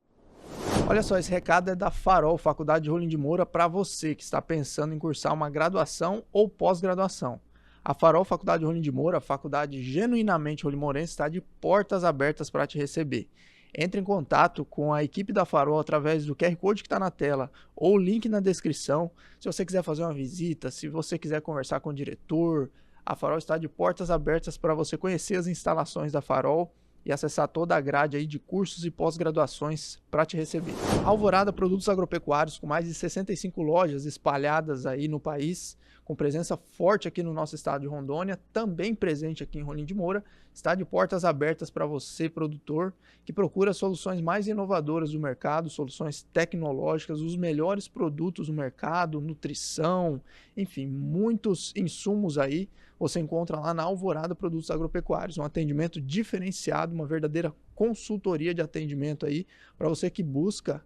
Olha só, esse recado é da Farol, Faculdade de Rolim de Moura, para você que está pensando em cursar uma graduação ou pós-graduação. A Farol, Faculdade de Rolim de Moura, faculdade genuinamente rolimorense, está de portas abertas para te receber. Entre em contato com a equipe da Farol através do QR Code que está na tela ou o link na descrição. Se você quiser fazer uma visita, se você quiser conversar com o diretor, a Farol está de portas abertas para você conhecer as instalações da Farol e acessar toda a grade aí de cursos e pós-graduações para te receber. Alvorada Produtos Agropecuários, com mais de 65 lojas espalhadas aí no país, com presença forte aqui no nosso estado de Rondônia, também presente aqui em Rolim de Moura, está de portas abertas para você, produtor, que procura soluções mais inovadoras do mercado, soluções tecnológicas, os melhores produtos do mercado, nutrição, enfim, muitos insumos aí você encontra lá na Alvorada Produtos Agropecuários, um atendimento diferenciado, uma verdadeira consultoria de atendimento aí para você que busca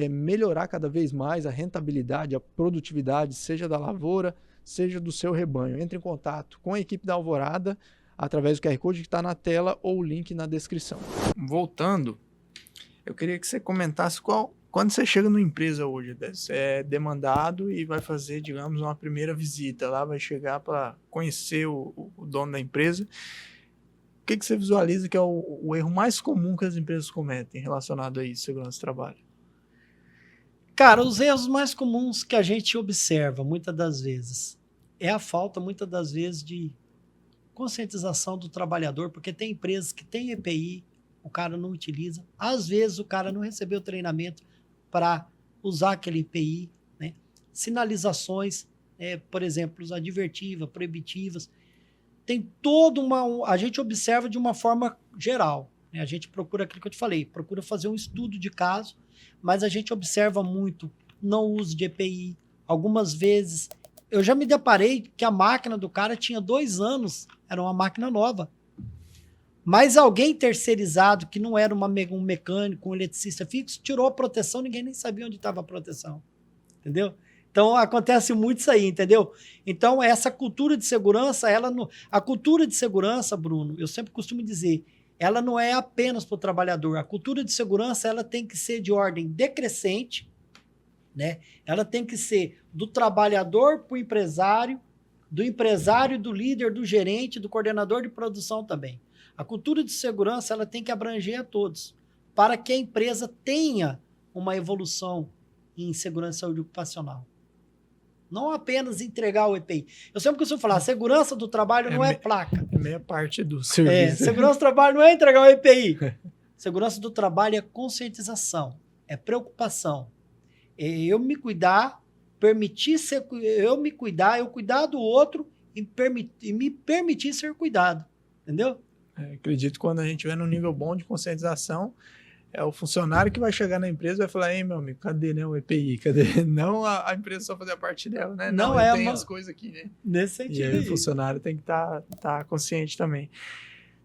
melhorar cada vez mais a rentabilidade, a produtividade, seja da lavoura, seja do seu rebanho. Entre em contato com a equipe da Alvorada através do QR Code que está na tela ou o link na descrição. Voltando, eu queria que você comentasse quando você chega numa empresa hoje, você é demandado e vai fazer, digamos, uma primeira visita lá, vai chegar para conhecer o dono da empresa. O que você visualiza que é o erro mais comum que as empresas cometem relacionado a isso, segurança do trabalho? Cara, os erros mais comuns que a gente observa, muitas das vezes, é a falta, muitas das vezes, de conscientização do trabalhador, porque tem empresas que têm EPI, o cara não utiliza, às vezes o cara não recebeu treinamento para usar aquele EPI, né? Sinalizações, por exemplo, os advertivas, proibitivas, tem toda a gente observa de uma forma geral, né? A gente procura aquilo que eu te falei, procura fazer um estudo de caso, mas a gente observa muito não uso de EPI, algumas vezes eu já me deparei que a máquina do cara tinha 2 anos, era uma máquina nova. Mas alguém terceirizado, que não era um mecânico, um eletricista fixo, tirou a proteção, ninguém nem sabia onde estava a proteção. Entendeu? Então, acontece muito isso aí, entendeu? Então, essa cultura de segurança, a cultura de segurança, Bruno, eu sempre costumo dizer, ela não é apenas para o trabalhador. A cultura de segurança, ela tem que ser de ordem decrescente, né? Ela tem que ser do trabalhador para o empresário, do líder, do gerente, do coordenador de produção também. A cultura de segurança, ela tem que abranger a todos, para que a empresa tenha uma evolução em segurança e saúde ocupacional. Não apenas entregar o EPI. Eu sempre costumo falar, segurança do trabalho não é placa. É meia parte do serviço. Segurança do trabalho não é entregar o EPI. Segurança do trabalho é conscientização, é preocupação. É eu me cuidar, eu cuidar do outro e me permitir ser cuidado. Entendeu? Acredito que quando a gente estiver num nível bom de conscientização, é o funcionário que vai chegar na empresa e vai falar, ei, meu amigo, cadê, né, o EPI? Cadê? Não a empresa só fazer a parte dela, né? Não tem as coisas aqui, né? Nesse sentido. E aí o funcionário tem que estar consciente também.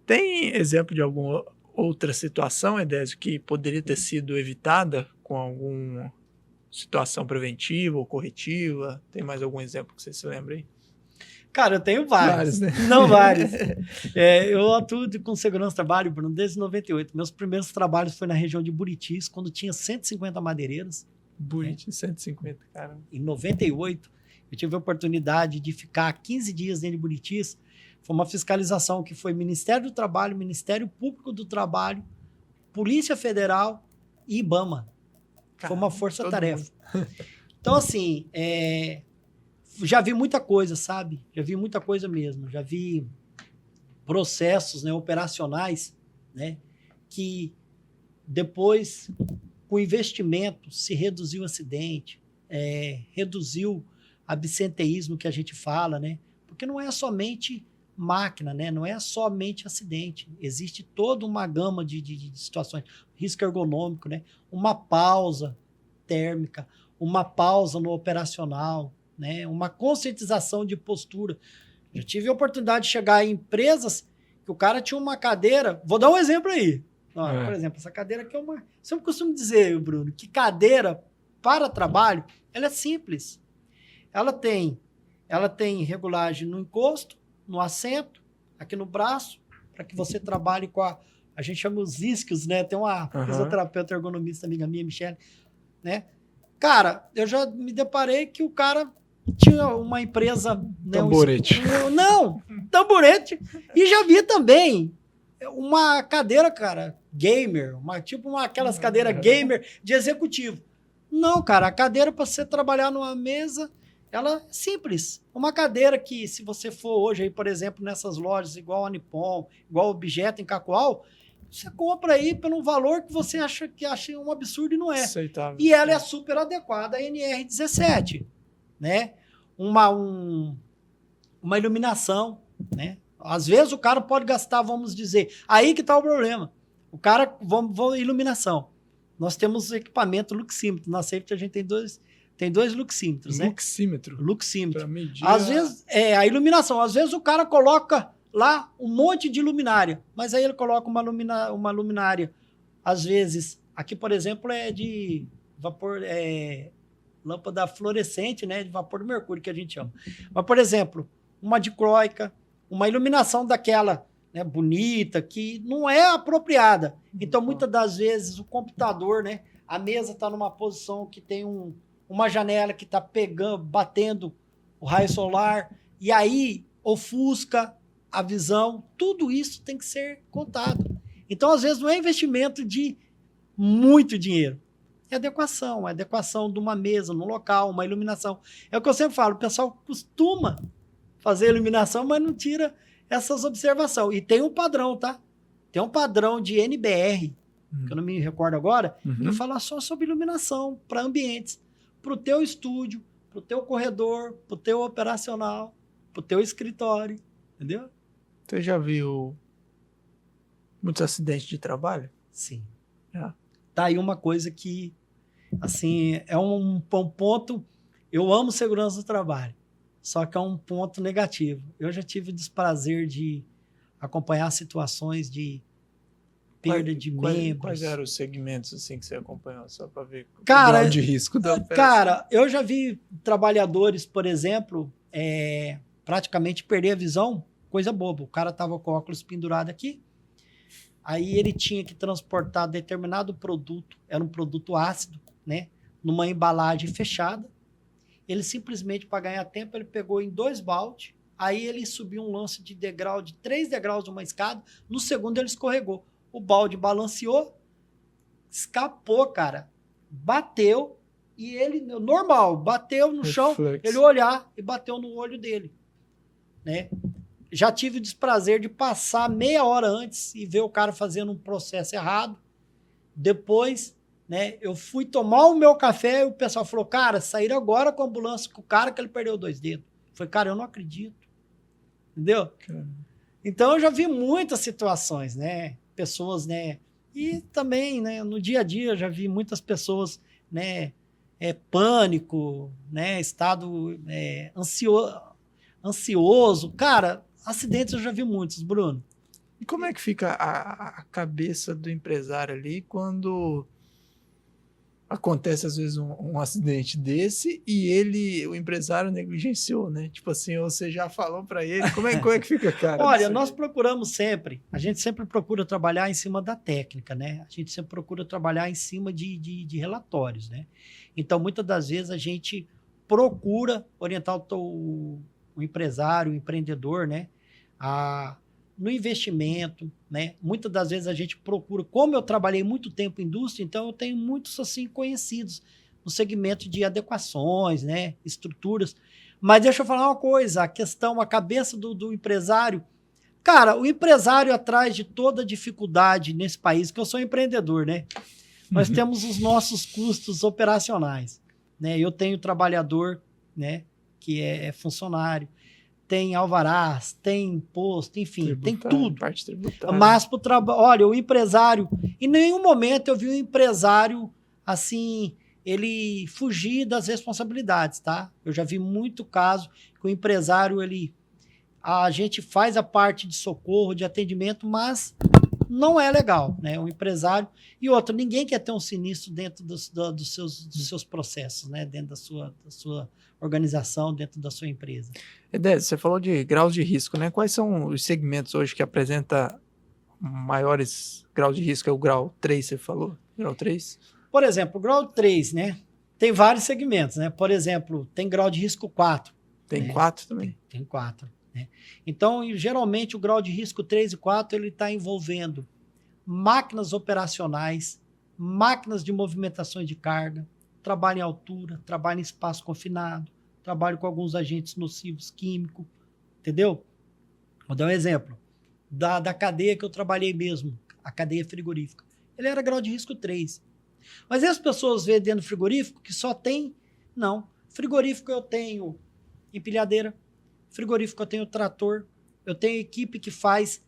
Tem exemplo de alguma outra situação, Edésio, que poderia ter sido evitada com alguma situação preventiva ou corretiva? Tem mais algum exemplo que você se lembra aí? Cara, eu tenho vários. Né? Não vários. Eu atuo com segurança do trabalho, Bruno, desde 98. Meus primeiros trabalhos foi na região de Buritis, quando tinha 150 madeireiras. Buritis, 150, cara. Em 98, eu tive a oportunidade de ficar 15 dias dentro de Buritis. Foi uma fiscalização que foi Ministério do Trabalho, Ministério Público do Trabalho, Polícia Federal e IBAMA. Foi uma força-tarefa. Então, assim, já vi muita coisa, sabe? Já vi muita coisa mesmo. Já vi processos, né, operacionais, né, que depois, com investimento, se reduziu o acidente, reduziu absenteísmo que a gente fala, né? Porque não é somente máquina, né? Não é somente acidente. Existe toda uma gama de situações. Risco ergonômico, né? Uma pausa térmica, uma pausa no operacional, né? Uma conscientização de postura. Já tive a oportunidade de chegar em empresas que o cara tinha uma cadeira. Vou dar um exemplo aí. Por exemplo, essa cadeira aqui é uma... Sempre costumo dizer, Bruno, que cadeira para trabalho, ela é simples. Ela tem regulagem no encosto, no assento, aqui no braço, para que você trabalhe com a gente chama os isquios, né? Tem uma fisioterapeuta ergonomista amiga minha, Michele, né? Cara, eu já me deparei que o cara tinha uma empresa... Né, tamborete. Tamborete. E já vi também uma cadeira, cara, gamer, aquelas cadeiras gamer de executivo. Não, cara, a cadeira para você trabalhar numa mesa, ela é simples. Uma cadeira que, se você for hoje aí, por exemplo, nessas lojas igual a Nippon, igual Objeto em Cacoal, você compra aí pelo valor que você acha um absurdo e não é. Aceitável. E ela é super adequada à NR17, né? Uma iluminação, né? Às vezes o cara pode gastar, vamos dizer, aí que está o problema. O cara, vamos iluminação. Nós temos equipamento luxímetro. Na Safety a gente tem dois luxímetros, né? Luxímetro. Medir às vezes, a iluminação. Às vezes o cara coloca lá um monte de luminária, mas aí ele coloca uma luminária. Às vezes, aqui, por exemplo, é de vapor, lâmpada fluorescente, né? De vapor do mercúrio, que a gente chama. Mas, por exemplo, uma dicróica, uma iluminação daquela, né, bonita, que não é apropriada. Então, muitas das vezes, o computador, né? A mesa está numa posição que tem uma janela que está batendo o raio solar, e aí ofusca a visão. Tudo isso tem que ser contado. Então, às vezes, não é investimento de muito dinheiro. É adequação de uma mesa, num local, uma iluminação. É o que eu sempre falo, o pessoal costuma fazer iluminação, mas não tira essas observações. E tem um padrão, tá? Tem um padrão de NBR, que eu não me recordo agora, que fala só sobre iluminação para ambientes. Para o teu estúdio, para o teu corredor, para o teu operacional, para o teu escritório. Entendeu? Você já viu muitos acidentes de trabalho? Sim. Tá aí uma coisa que, assim, é um ponto... Eu amo segurança do trabalho. só que é um ponto negativo. Eu já tive o desprazer de acompanhar situações de perda de membros. Quais eram os segmentos assim que você acompanhou, só para ver o Cara, grau de risco da operação? Cara, eu já vi trabalhadores, por exemplo, praticamente perder a visão, coisa boba. O cara estava com o óculos pendurado aqui, aí ele tinha que transportar determinado produto, era um produto ácido, né, numa embalagem fechada. Ele simplesmente, para ganhar tempo, ele pegou em 2 baldes, aí ele subiu um lance de 3 degraus de uma escada, no segundo ele escorregou. O balde balanceou, escapou, cara, bateu, e ele, normal, bateu no chão, ele olhar e bateu no olho dele, né? Já tive o desprazer de passar meia hora antes e ver o cara fazendo um processo errado. Depois, né, eu fui tomar o meu café e o pessoal falou, cara, saíram agora com a ambulância com o cara que ele perdeu 2 dedos. Eu falei, cara, eu não acredito. Entendeu? Então, eu já vi muitas situações, né? Pessoas, né? E também, né, no dia a dia, eu já vi muitas pessoas, né? Pânico, né? Estado ansioso. Cara, acidentes eu já vi muitos, Bruno. E como é que fica a cabeça do empresário ali quando acontece, às vezes, um acidente desse e o empresário negligenciou, né? Tipo assim, você já falou para ele, como é que fica, cara? Olha, nós procuramos sempre, a gente sempre procura trabalhar em cima da técnica, né? A gente sempre procura trabalhar em cima de relatórios, né? Então, muitas das vezes, a gente procura orientar o empresário, o empreendedor, né? No investimento, né? Muitas das vezes a gente procura, como eu trabalhei muito tempo em indústria, então eu tenho muitos assim conhecidos no segmento de adequações, né? Estruturas. Mas deixa eu falar uma coisa, a cabeça do empresário. Cara, o empresário atrás de toda dificuldade nesse país, que eu sou empreendedor, né? Nós temos os nossos custos operacionais, né? Eu tenho trabalhador, né? Que é funcionário. Tem alvarás, tem imposto, enfim, tem tudo. Parte tributária. Mas pro trabalho, olha, o empresário, em nenhum momento eu vi um empresário assim, ele fugir das responsabilidades, tá? Eu já vi muito caso que o empresário, a gente faz a parte de socorro, de atendimento, mas não é legal, né? O empresário. E outro, ninguém quer ter um sinistro dentro dos seus processos, né? Dentro da sua organização, dentro da sua empresa. Edésio, você falou de graus de risco, né? Quais são os segmentos hoje que apresentam maiores graus de risco? É o grau 3, você falou? Grau 3? Por exemplo, o grau 3, né? Tem vários segmentos, né? Por exemplo, tem grau de risco 4. Tem né? 4 também? Tem 4. Né? Então, geralmente, o grau de risco 3 e 4 ele está envolvendo máquinas operacionais, máquinas de movimentações de carga, trabalho em altura, trabalho em espaço confinado, trabalho com alguns agentes nocivos químicos, entendeu? Vou dar um exemplo da cadeia que eu trabalhei mesmo, a cadeia frigorífica. Ele era grau de risco 3. Mas as pessoas veem dentro do frigorífico que só tem... Não. Frigorífico eu tenho empilhadeira, frigorífico eu tenho trator, eu tenho equipe que faz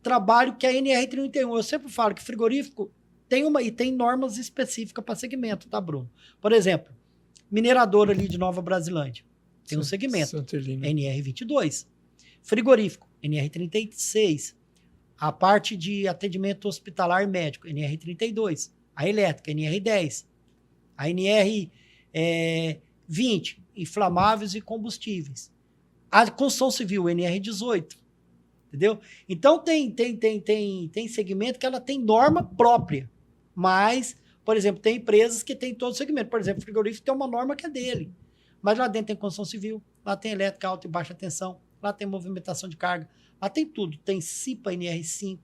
trabalho que é a NR31. Eu sempre falo que frigorífico tem normas específicas para segmento, tá, Bruno? Por exemplo, mineradora ali de Nova Brasilândia. Tem um segmento, NR22. Frigorífico, NR36. A parte de atendimento hospitalar médico, NR32. A elétrica, NR10. A NR20, inflamáveis e combustíveis. A construção civil, NR18. Entendeu? Então, tem segmento que ela tem norma própria. Mas, por exemplo, tem empresas que tem todo o segmento. Por exemplo, o frigorífico tem uma norma que é dele. Mas lá dentro tem construção civil, lá tem elétrica alta e baixa tensão, lá tem movimentação de carga, lá tem tudo. Tem CIPA, NR5,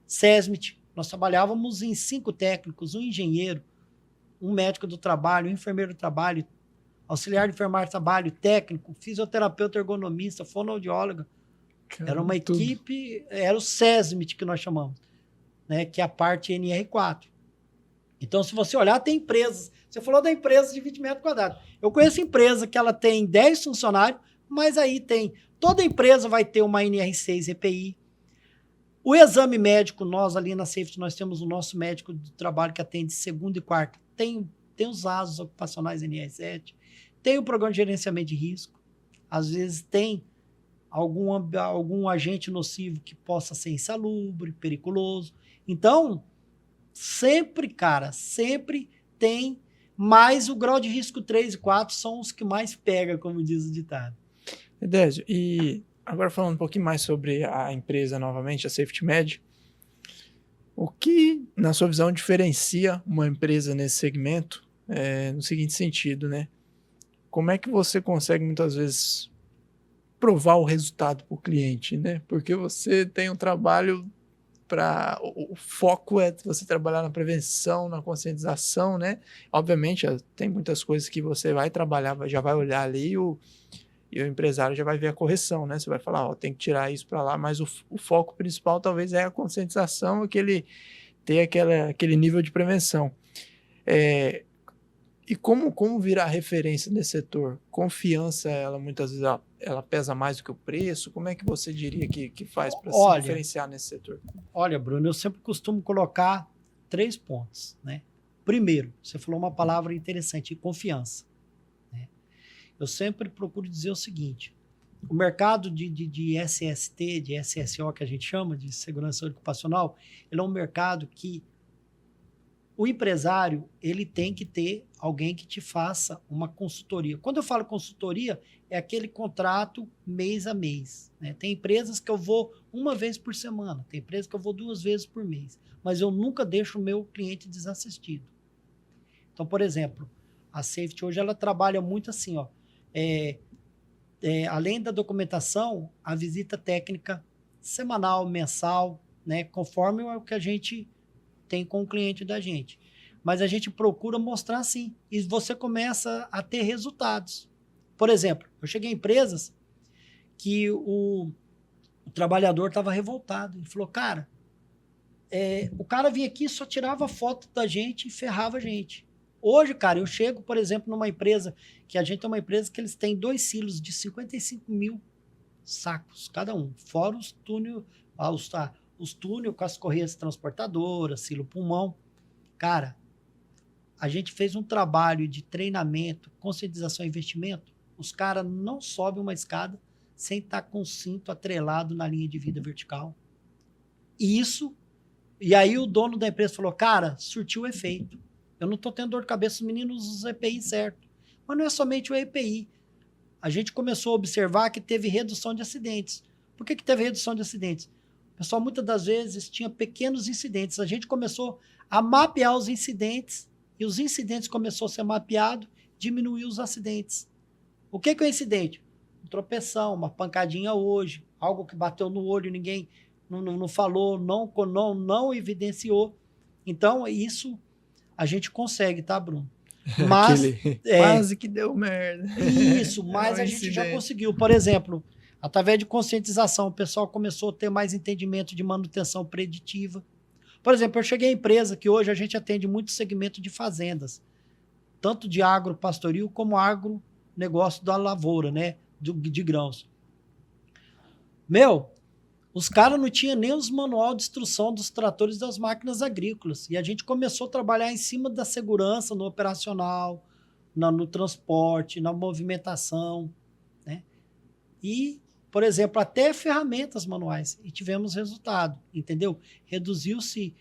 SESMIT. Nós trabalhávamos em 5 técnicos, um engenheiro, um médico do trabalho, um enfermeiro do trabalho, auxiliar de enfermagem do trabalho, técnico, fisioterapeuta, ergonomista, fonoaudióloga. Era uma equipe, era o SESMIT que nós chamamos, né, que é a parte NR4. Então, se você olhar, tem empresas. Você falou da empresa de 20 metros quadrados. Eu conheço empresa que ela tem 10 funcionários, mas aí tem... Toda empresa vai ter uma NR6 EPI. O exame médico, nós ali na Safety, nós temos o nosso médico de trabalho que atende segunda e quarta. Tem os ASOS ocupacionais NR7. Tem o programa de gerenciamento de risco. às vezes tem algum agente nocivo que possa ser insalubre, periculoso. Então, sempre, cara, sempre tem, mas o grau de risco 3 e 4 são os que mais pega, como diz o ditado. Edésio, e agora falando um pouquinho mais sobre a empresa novamente, a SafetyMed, o que, na sua visão, diferencia uma empresa nesse segmento, no seguinte sentido, né? Como é que você consegue, muitas vezes, provar o resultado para o cliente, né? Porque você tem um trabalho para... O foco é você trabalhar na prevenção, na conscientização, né? Obviamente, tem muitas coisas que você vai trabalhar, já vai olhar ali e o empresário já vai ver a correção, né? Você vai falar, ó, tem que tirar isso para lá, mas o foco principal talvez é a conscientização, ter aquele nível de prevenção. E como virar referência nesse setor? Confiança, ela muitas vezes ela pesa mais do que o preço? Como é que você diria que faz para se diferenciar nesse setor? Olha, Bruno, eu sempre costumo colocar 3 pontos, né? Primeiro, você falou uma palavra interessante, confiança. Eu sempre procuro dizer o seguinte, o mercado de SST, de SSO, que a gente chama, de segurança ocupacional, ele é um mercado que o empresário, ele tem que ter alguém que te faça uma consultoria. Quando eu falo consultoria, é aquele contrato mês a mês, né? Tem empresas que eu vou uma vez por semana, tem empresas que eu vou 2 vezes por mês, mas eu nunca deixo o meu cliente desassistido. Então, por exemplo, a Safety hoje, ela trabalha muito assim, ó, além da documentação, a visita técnica semanal, mensal, né, conforme o que a gente tem com o cliente da gente. Mas a gente procura mostrar sim, e você começa a ter resultados. Por exemplo, eu cheguei em empresas que o trabalhador estava revoltado. Ele falou, cara, o cara vinha aqui, só tirava foto da gente e ferrava a gente. Hoje, cara, eu chego, por exemplo, numa empresa, que a gente é uma empresa que eles têm 2 silos de 55 mil sacos cada um, fora os túneis, os túneis com as correias transportadoras, silo pulmão. Cara, a gente fez um trabalho de treinamento, conscientização e investimento. Os caras não sobem uma escada sem estar com o cinto atrelado na linha de vida vertical. E aí o dono da empresa falou, cara, surtiu efeito. Eu não estou tendo dor de cabeça, os meninos usam o EPI certo. Mas não é somente o EPI. A gente começou a observar que teve redução de acidentes. Por que teve redução de acidentes? O pessoal muitas das vezes tinha pequenos incidentes. A gente começou a mapear os incidentes e os incidentes começaram a ser mapeados, diminuiu os acidentes. O que é o incidente? Um tropeção, uma pancadinha hoje, algo que bateu no olho, ninguém não falou, não evidenciou. Então, isso a gente consegue, tá, Bruno? Mas quase que deu merda. Isso, mas a gente já conseguiu. Por exemplo, através de conscientização, o pessoal começou a ter mais entendimento de manutenção preditiva. Por exemplo, eu cheguei à empresa que hoje a gente atende muito segmento de fazendas, tanto de agropastoril como agronegócio da lavoura, né, de grãos. Os caras não tinham nem os manual de instrução dos tratores das máquinas agrícolas. E a gente começou a trabalhar em cima da segurança no operacional, no transporte, na movimentação, né? E, por exemplo, até ferramentas manuais. E tivemos resultado, entendeu? Reduziu-se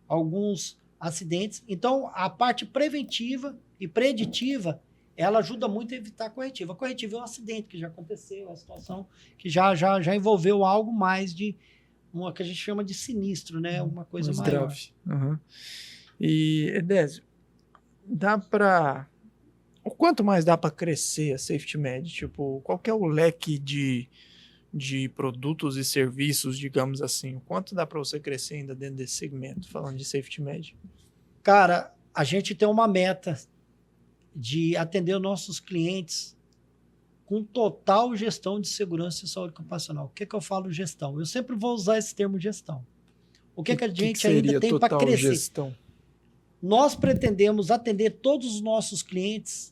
alguns acidentes. Então, a parte preventiva e preditiva, ela ajuda muito a evitar a corretiva. A corretiva é um acidente que já aconteceu, é uma situação que já envolveu algo mais de uma que a gente chama de sinistro, né? Uma coisa mais maior. Uhum. E, Edésio, o quanto mais dá para crescer a SafetyMed? Tipo, qual que é o leque de produtos e serviços, digamos assim? O quanto dá para você crescer ainda dentro desse segmento, falando de SafetyMed? Cara, a gente tem uma meta de atender os nossos clientes com total gestão de segurança e saúde ocupacional. O que eu falo gestão? Eu sempre vou usar esse termo gestão. O que a gente ainda tem para crescer? Gestão? Nós pretendemos atender todos os nossos clientes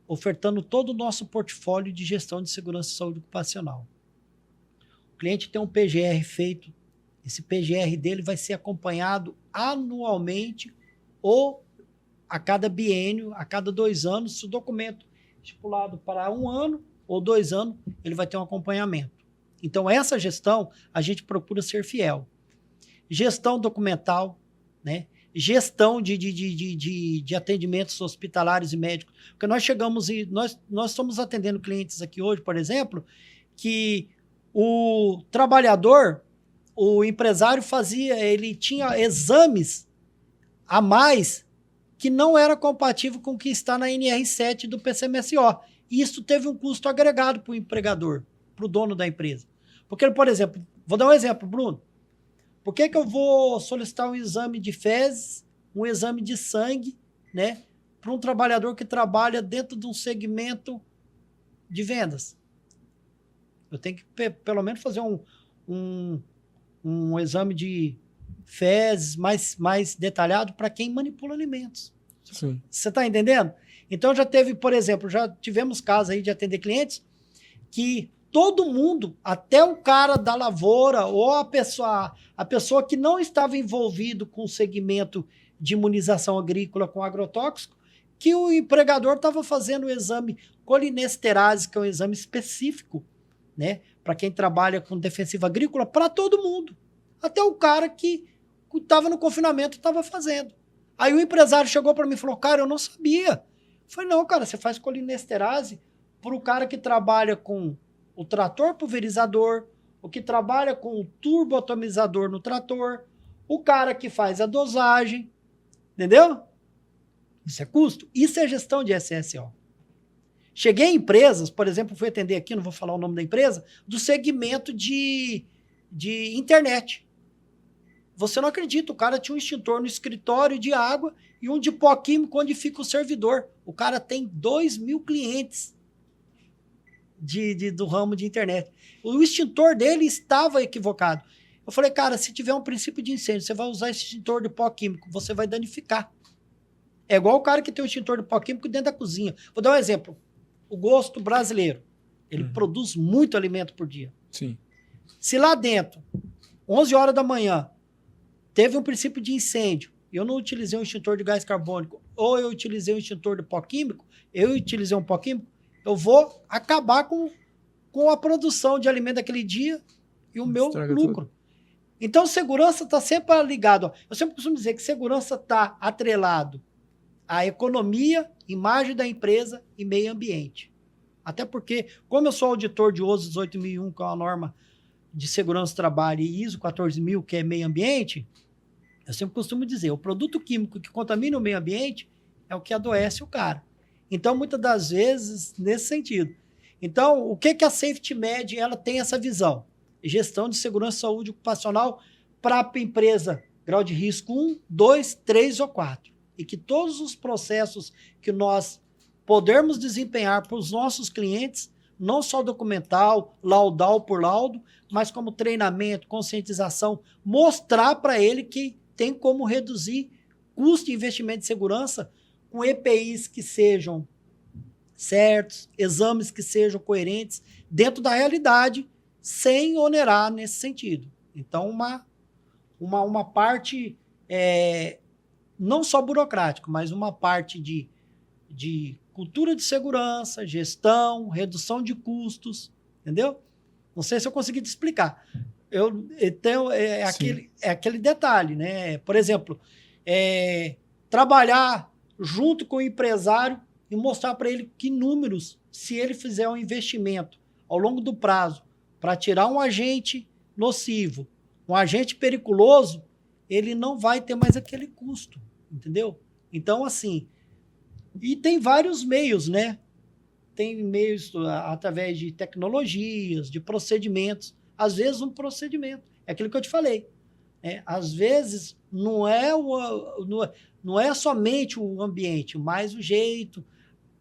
ofertando todo o nosso portfólio de gestão de segurança e saúde ocupacional. O cliente tem um PGR feito, esse PGR dele vai ser acompanhado anualmente ou a cada biênio, a cada 2 anos, se o documento estipulado para 1 ano, ou 2 anos, ele vai ter um acompanhamento. Então, essa gestão, a gente procura ser fiel. Gestão documental, né? Gestão de atendimentos hospitalares e médicos. Porque nós chegamos e nós estamos atendendo clientes aqui hoje, por exemplo, que o trabalhador, o empresário ele tinha exames a mais que não era compatível com o que está na NR7 do PCMSO. E isso teve um custo agregado para o empregador, para o dono da empresa. Porque, por exemplo, vou dar um exemplo, Bruno. Por que eu vou solicitar um exame de fezes, um exame de sangue, né, para um trabalhador que trabalha dentro de um segmento de vendas? Eu tenho que, pelo menos, fazer um exame de fezes mais detalhado para quem manipula alimentos. Sim. Você está entendendo? Então, já teve, por exemplo, já tivemos casos aí de atender clientes que todo mundo, até o cara da lavoura ou a pessoa que não estava envolvido com o segmento de imunização agrícola com agrotóxico, que o empregador estava fazendo o exame colinesterase, que é um exame específico, né, para quem trabalha com defensiva agrícola, para todo mundo. Até o cara que estava no confinamento estava fazendo. Aí o empresário chegou para mim e falou, cara, eu não sabia. Eu falei, não, cara, você faz colinesterase para o cara que trabalha com o trator pulverizador, o que trabalha com o turboatomizador no trator, o cara que faz a dosagem, entendeu? Isso é custo. Isso é gestão de SSO. Cheguei em empresas, por exemplo, fui atender aqui, não vou falar o nome da empresa, do segmento de internet. Você não acredita, o cara tinha um extintor no escritório de água e um de pó químico onde fica o servidor. O cara tem 2.000 clientes do ramo de internet. O extintor dele estava equivocado. Eu falei, cara, se tiver um princípio de incêndio, você vai usar esse extintor de pó químico, você vai danificar. É igual o cara que tem um extintor de pó químico dentro da cozinha. Vou dar um exemplo. O gosto brasileiro, ele produz muito alimento por dia. Sim. Se lá dentro, 11 horas da manhã, teve um princípio de incêndio, eu não utilizei um extintor de gás carbônico, ou eu utilizei um extintor de pó químico, eu vou acabar com a produção de alimento daquele dia e o meu lucro. Tudo. Então, segurança está sempre ligado. Eu sempre costumo dizer que segurança está atrelado à economia, imagem da empresa e meio ambiente. Até porque, como eu sou auditor de OSI 18001, que é uma norma de segurança do trabalho, e ISO 14000, que é meio ambiente, eu sempre costumo dizer, o produto químico que contamina o meio ambiente é o que adoece o cara. Então, muitas das vezes, nesse sentido. Então, o que a Safety Med ela tem essa visão? Gestão de segurança e saúde ocupacional para a empresa, grau de risco 1, 2, 3 ou 4. E que todos os processos que nós podermos desempenhar para os nossos clientes, não só documental, laudal por laudo, mas como treinamento, conscientização, mostrar para ele que tem como reduzir custo de investimento de segurança com EPIs que sejam certos, exames que sejam coerentes, dentro da realidade, sem onerar nesse sentido. Então, uma parte, não só burocrática, mas uma parte de cultura de segurança, gestão, redução de custos, entendeu? Não sei se eu consegui te explicar. Então, aquele detalhe, né? Por exemplo, trabalhar junto com o empresário e mostrar para ele que números, se ele fizer um investimento ao longo do prazo para tirar um agente nocivo, um agente periculoso, ele não vai ter mais aquele custo, entendeu? Então, assim, e tem vários meios, né? Tem meios através de tecnologias, de procedimentos. Às vezes, um procedimento. É aquilo que eu te falei. Às vezes, não é somente o ambiente, mas o jeito.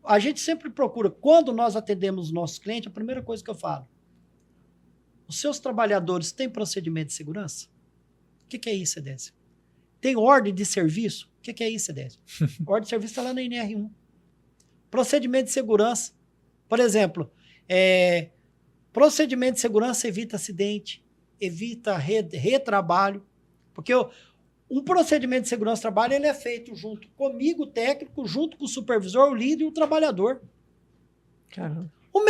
A gente sempre procura, quando nós atendemos os nossos clientes, a primeira coisa que eu falo, os seus trabalhadores têm procedimento de segurança? O que é isso, Edésio? Tem ordem de serviço? O que é isso, Edésio? Ordem de serviço está lá na NR1. Procedimento de segurança. Por exemplo, procedimento de segurança evita acidente, evita retrabalho, porque um procedimento de segurança do trabalho ele é feito junto comigo, o técnico, junto com o supervisor, o líder e o trabalhador. Caramba. O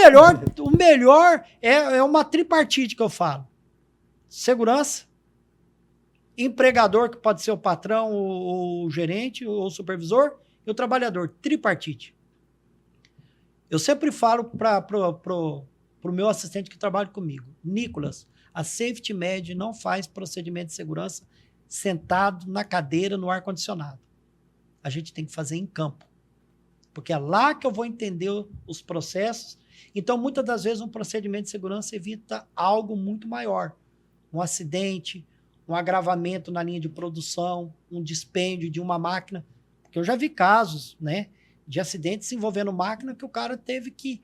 melhor é uma tripartite que eu falo. Segurança, empregador, que pode ser o patrão, o gerente, ou o supervisor, e o trabalhador. Tripartite. Eu sempre falo pro meu assistente que trabalha comigo, Nicolas, a Safety Med não faz procedimento de segurança sentado na cadeira no ar-condicionado. A gente tem que fazer em campo. Porque é lá que eu vou entender os processos. Então, muitas das vezes, um procedimento de segurança evita algo muito maior. Um acidente, um agravamento na linha de produção, um dispêndio de uma máquina. Porque eu já vi casos, né, de acidentes envolvendo máquina que o cara teve que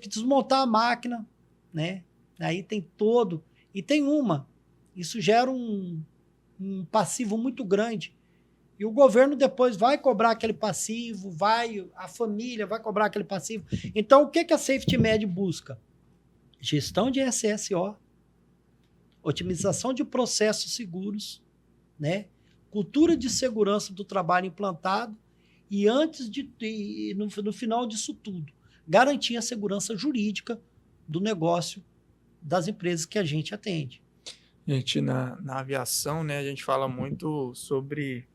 desmontar a máquina, né? Aí tem todo. E tem isso gera um passivo muito grande. E o governo depois vai cobrar aquele passivo, a família vai cobrar aquele passivo. Então, o que a Safety Med busca? Gestão de SSO, otimização de processos seguros, né? Cultura de segurança do trabalho implantado e no final disso tudo, garantir a segurança jurídica do negócio das empresas que a gente atende. Gente, na aviação, né, a gente fala muito sobre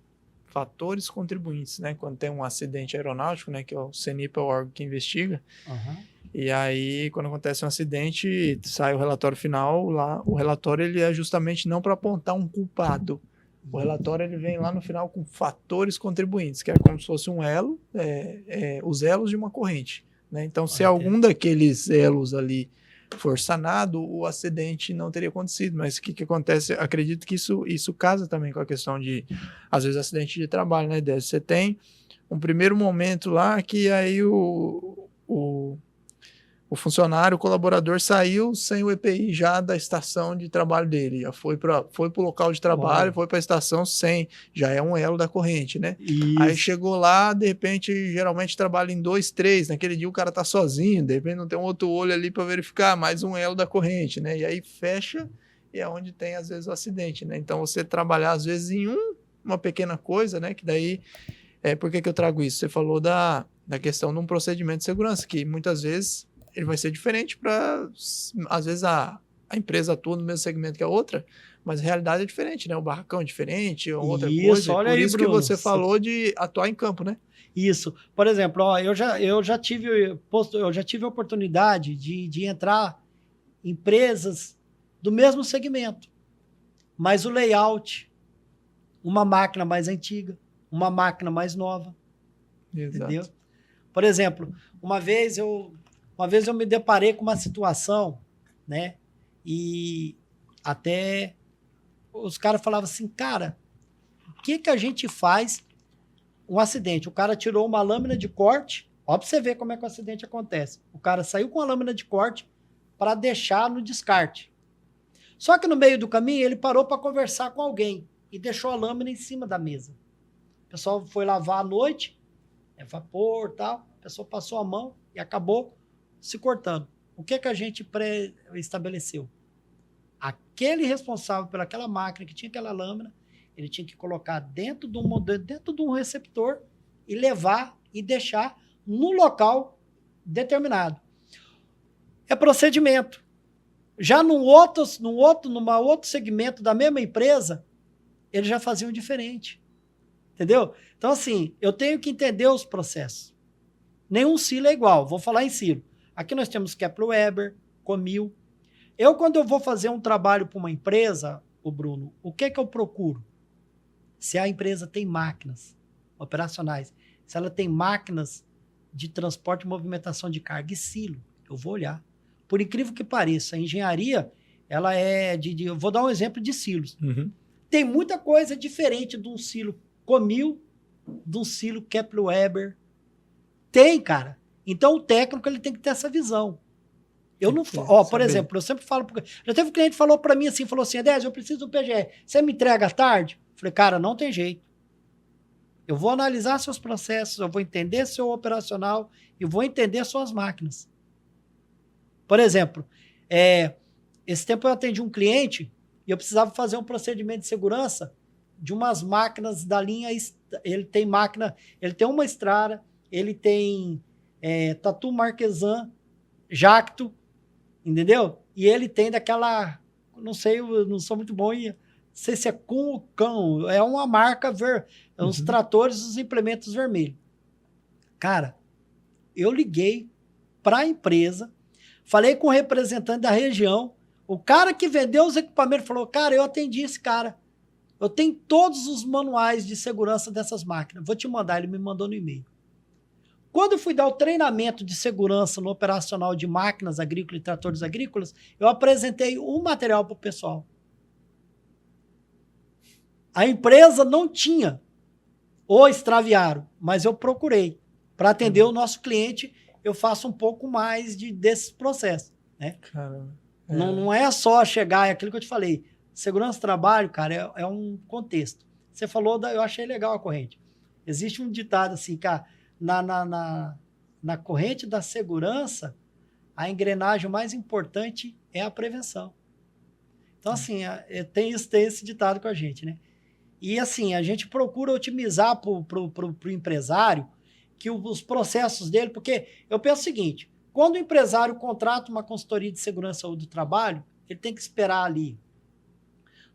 fatores contribuintes, né? Quando tem um acidente aeronáutico, né, que é o CENIPA, é o órgão que investiga. Uhum. E aí, quando acontece um acidente, sai o relatório final, lá o relatório ele é justamente não para apontar um culpado. O relatório ele vem lá no final com fatores contribuintes, que é como se fosse um elo, os elos de uma corrente, né? Então, se algum daqueles elos ali for sanado, o acidente não teria acontecido. Mas o que acontece? Acredito que isso casa também com a questão de, às vezes, acidente de trabalho, né? Você tem um primeiro momento lá que aí o funcionário, o colaborador saiu sem o EPI já da estação de trabalho dele, já foi para o local de trabalho, foi para a estação sem, já é um elo da corrente, né? Isso. Aí chegou lá, de repente, geralmente trabalha em 2, 3, naquele dia o cara tá sozinho, de repente não tem um outro olho ali para verificar, mais um elo da corrente, né? E aí fecha e é onde tem às vezes o acidente, né? Então você trabalhar às vezes em uma pequena coisa, né? Que daí, por que eu trago isso? Você falou da questão de um procedimento de segurança, que muitas vezes ele vai ser diferente para, às vezes, a empresa atua no mesmo segmento que a outra, mas a realidade é diferente, né? O barracão é diferente, outra coisa. Olha por aí, isso Bruno, que você falou de atuar em campo, né? Isso. Por exemplo, eu já tive a oportunidade de entrar em empresas do mesmo segmento, mas o layout, uma máquina mais antiga, uma máquina mais nova. Exato. Entendeu? Por exemplo, uma vez eu me deparei com uma situação, né? E até os caras falavam assim, cara, o que a gente faz um acidente? O cara tirou uma lâmina de corte, ó, pra você ver como é que o acidente acontece. O cara saiu com a lâmina de corte para deixar no descarte. Só que no meio do caminho ele parou para conversar com alguém e deixou a lâmina em cima da mesa. O pessoal foi lavar à noite, vapor e tal, a pessoa passou a mão e acabou se cortando. O que a gente pré-estabeleceu? Aquele responsável pelaquela máquina que tinha aquela lâmina, ele tinha que colocar dentro de um receptor e levar e deixar no local determinado. É procedimento. Já num outro segmento da mesma empresa, eles já faziam diferente. Entendeu? Então, assim, eu tenho que entender os processos. Nenhum silo é igual. Vou falar em silo. Aqui nós temos Kepler Weber, Comil. Quando eu vou fazer um trabalho para uma empresa, o Bruno, o que eu procuro? Se a empresa tem máquinas operacionais, se ela tem máquinas de transporte e movimentação de carga e silo, eu vou olhar. Por incrível que pareça, a engenharia, ela é eu vou dar um exemplo de silos. Uhum. Tem muita coisa diferente de um silo Comil, de um silo Kepler Weber. Tem, cara. Então, o técnico ele tem que ter essa visão. Eu não por exemplo, eu sempre falo... Já teve um cliente que falou para mim assim, falou assim, Adésio, eu preciso do PGE. Você me entrega à tarde? Falei, cara, não tem jeito. Eu vou analisar seus processos, eu vou entender seu operacional e vou entender suas máquinas. Por exemplo, esse tempo eu atendi um cliente e eu precisava fazer um procedimento de segurança de umas máquinas da linha... Ele tem uma Strara, ele tem Tatu Marquesan, Jacto, entendeu? E ele tem daquela, não sei, eu não sou muito bom em, não sei se é com ou cão, é uma marca, os tratores, os implementos vermelhos. Cara, eu liguei para a empresa, falei com o representante da região, o cara que vendeu os equipamentos falou, cara, eu atendi esse cara, eu tenho todos os manuais de segurança dessas máquinas, vou te mandar, ele me mandou no e-mail. Quando eu fui dar o treinamento de segurança no operacional de máquinas agrícolas e tratores agrícolas, eu apresentei um material para o pessoal. A empresa não tinha, ou extraviaram, mas eu procurei. Para atender o nosso cliente, eu faço um pouco mais desses processos. Né? Caramba. Não é só chegar, é aquilo que eu te falei. Segurança do trabalho, cara, é um contexto. Você falou, eu achei legal a corrente. Existe um ditado assim, cara, na corrente da segurança, a engrenagem mais importante é a prevenção. Então, assim, tem esse ditado com a gente, né? E, assim, a gente procura otimizar para o empresário que os processos dele, porque eu penso o seguinte, quando o empresário contrata uma consultoria de segurança ou do trabalho, ele tem que esperar ali,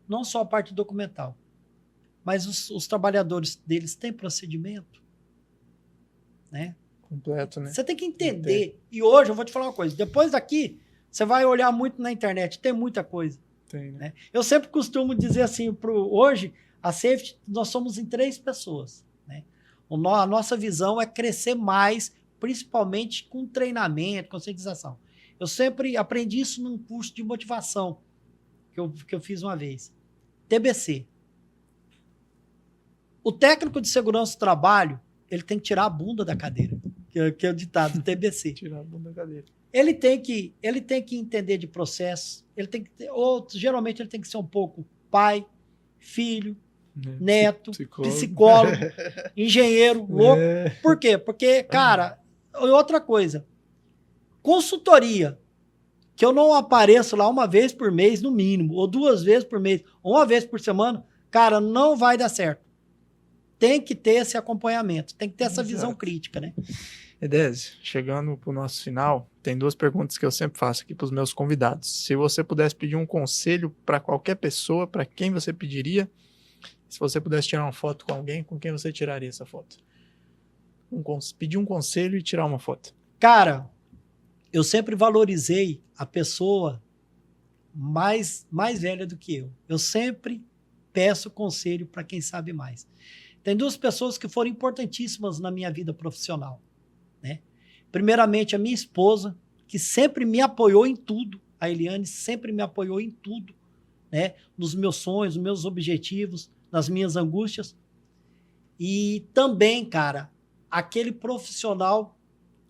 não só a parte documental, mas os trabalhadores deles têm procedimento, né? Completo, né? Você tem que entender. E hoje, eu vou te falar uma coisa, depois daqui, você vai olhar muito na internet, tem muita coisa. Tem, né? Eu sempre costumo dizer assim, hoje, a Safety, nós somos em 3 pessoas. Né? A nossa visão é crescer mais, principalmente com treinamento, conscientização. Eu sempre aprendi isso num curso de motivação que eu fiz uma vez. TBC. O técnico de segurança do trabalho, ele tem que tirar a bunda da cadeira, que é o ditado TBC. Tirar a bunda da cadeira. Ele tem que entender de processo, geralmente ele tem que ser um pouco pai, filho, neto, psicólogo, engenheiro, louco. Por quê? Porque, cara, outra coisa, consultoria, que eu não apareço lá uma vez por mês, no mínimo, ou 2 vezes por mês, ou 1 vez por semana, cara, não vai dar certo. Tem que ter esse acompanhamento, tem que ter essa visão crítica, né? Edésio, chegando para o nosso final, tem 2 perguntas que eu sempre faço aqui para os meus convidados. Se você pudesse pedir um conselho para qualquer pessoa, para quem você pediria? Se você pudesse tirar uma foto com alguém, com quem você tiraria essa foto? Pedir um conselho e tirar uma foto. Cara, eu sempre valorizei a pessoa mais velha do que eu. Eu sempre peço conselho para quem sabe mais. Tem 2 pessoas que foram importantíssimas na minha vida profissional. Né? Primeiramente, a minha esposa, que sempre me apoiou em tudo. A Eliane sempre me apoiou em tudo. Né? Nos meus sonhos, nos meus objetivos, nas minhas angústias. E também, cara, aquele profissional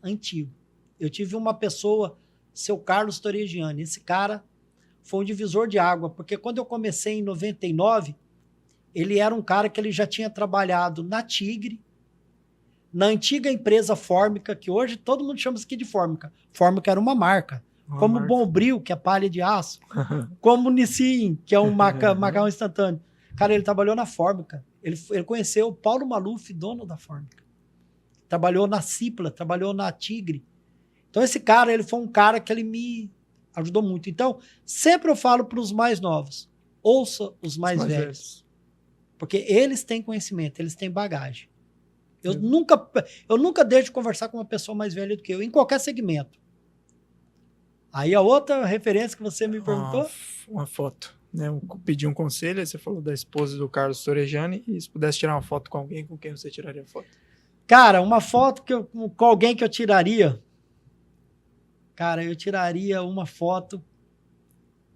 antigo. Eu tive uma pessoa, seu Carlos Toregiani. Esse cara foi um divisor de água, porque quando eu comecei em 99, ele era um cara que ele já tinha trabalhado na Tigre, na antiga empresa Fórmica, que hoje todo mundo chama isso aqui de Fórmica. Fórmica era uma marca. Como Bombril, que é palha de aço. Como Nissin, que é um macarrão instantâneo. Cara, ele trabalhou na Fórmica. Ele conheceu o Paulo Maluf, dono da Fórmica. Trabalhou na Cipla, trabalhou na Tigre. Então, esse cara, ele foi um cara que ele me ajudou muito. Então, sempre eu falo para os mais novos, ouça os mais velhos. Porque eles têm conhecimento, eles têm bagagem. Eu nunca deixo de conversar com uma pessoa mais velha do que eu, em qualquer segmento. Aí a outra referência que você me perguntou? Uma foto. Né? Pedir um conselho, aí você falou da esposa do Carlos Toregiani, e se pudesse tirar uma foto com alguém, com quem você tiraria a foto? Cara, uma foto com alguém que eu tiraria... Cara, eu tiraria uma foto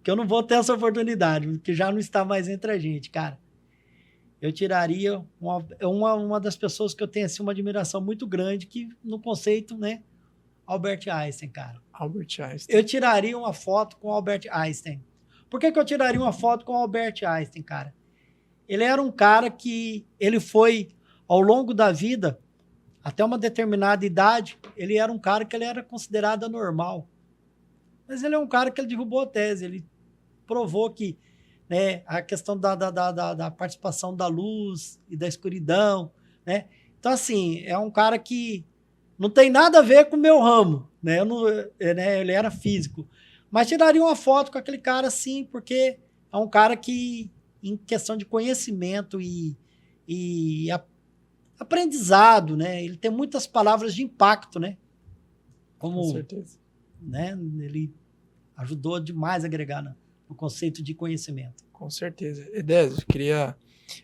que eu não vou ter essa oportunidade, porque já não está mais entre a gente, cara. Eu tiraria uma das pessoas que eu tenho assim, uma admiração muito grande, que no conceito, né? Albert Einstein, cara. Albert Einstein. Eu tiraria uma foto com Albert Einstein. Por que eu tiraria uma foto com Albert Einstein, cara? Ele era um cara que ele foi, ao longo da vida, até uma determinada idade, ele era um cara que ele era considerado anormal. Mas ele é um cara que ele derrubou a tese, ele provou que, né, a questão da participação da luz e da escuridão, né? Então, assim, é um cara que Não tem nada a ver com o meu ramo, né? Ele era físico. Mas tiraria uma foto com aquele cara, sim, porque é um cara que, em questão de conhecimento e aprendizado, né? Ele tem muitas palavras de impacto, né? Como, com certeza. Né? Ele ajudou demais a agregar no conceito de conhecimento. Com certeza. Edésio, queria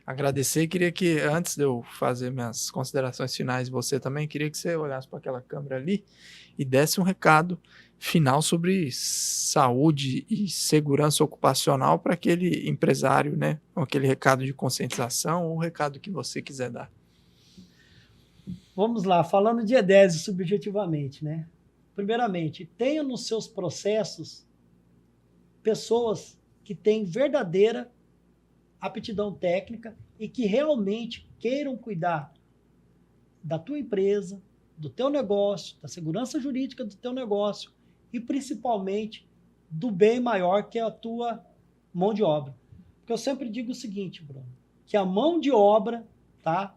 agradecer, queria que, antes de eu fazer minhas considerações finais, você também, queria que você olhasse para aquela câmera ali e desse um recado final sobre saúde e segurança ocupacional para aquele empresário, né? Ou aquele recado de conscientização, ou o recado que você quiser dar. Vamos lá, falando de Edésio subjetivamente, né? Primeiramente, tenha nos seus processos pessoas que têm verdadeira aptidão técnica e que realmente queiram cuidar da tua empresa, do teu negócio, da segurança jurídica do teu negócio e principalmente do bem maior que é a tua mão de obra. Porque eu sempre digo o seguinte, Bruno, que a mão de obra, tá?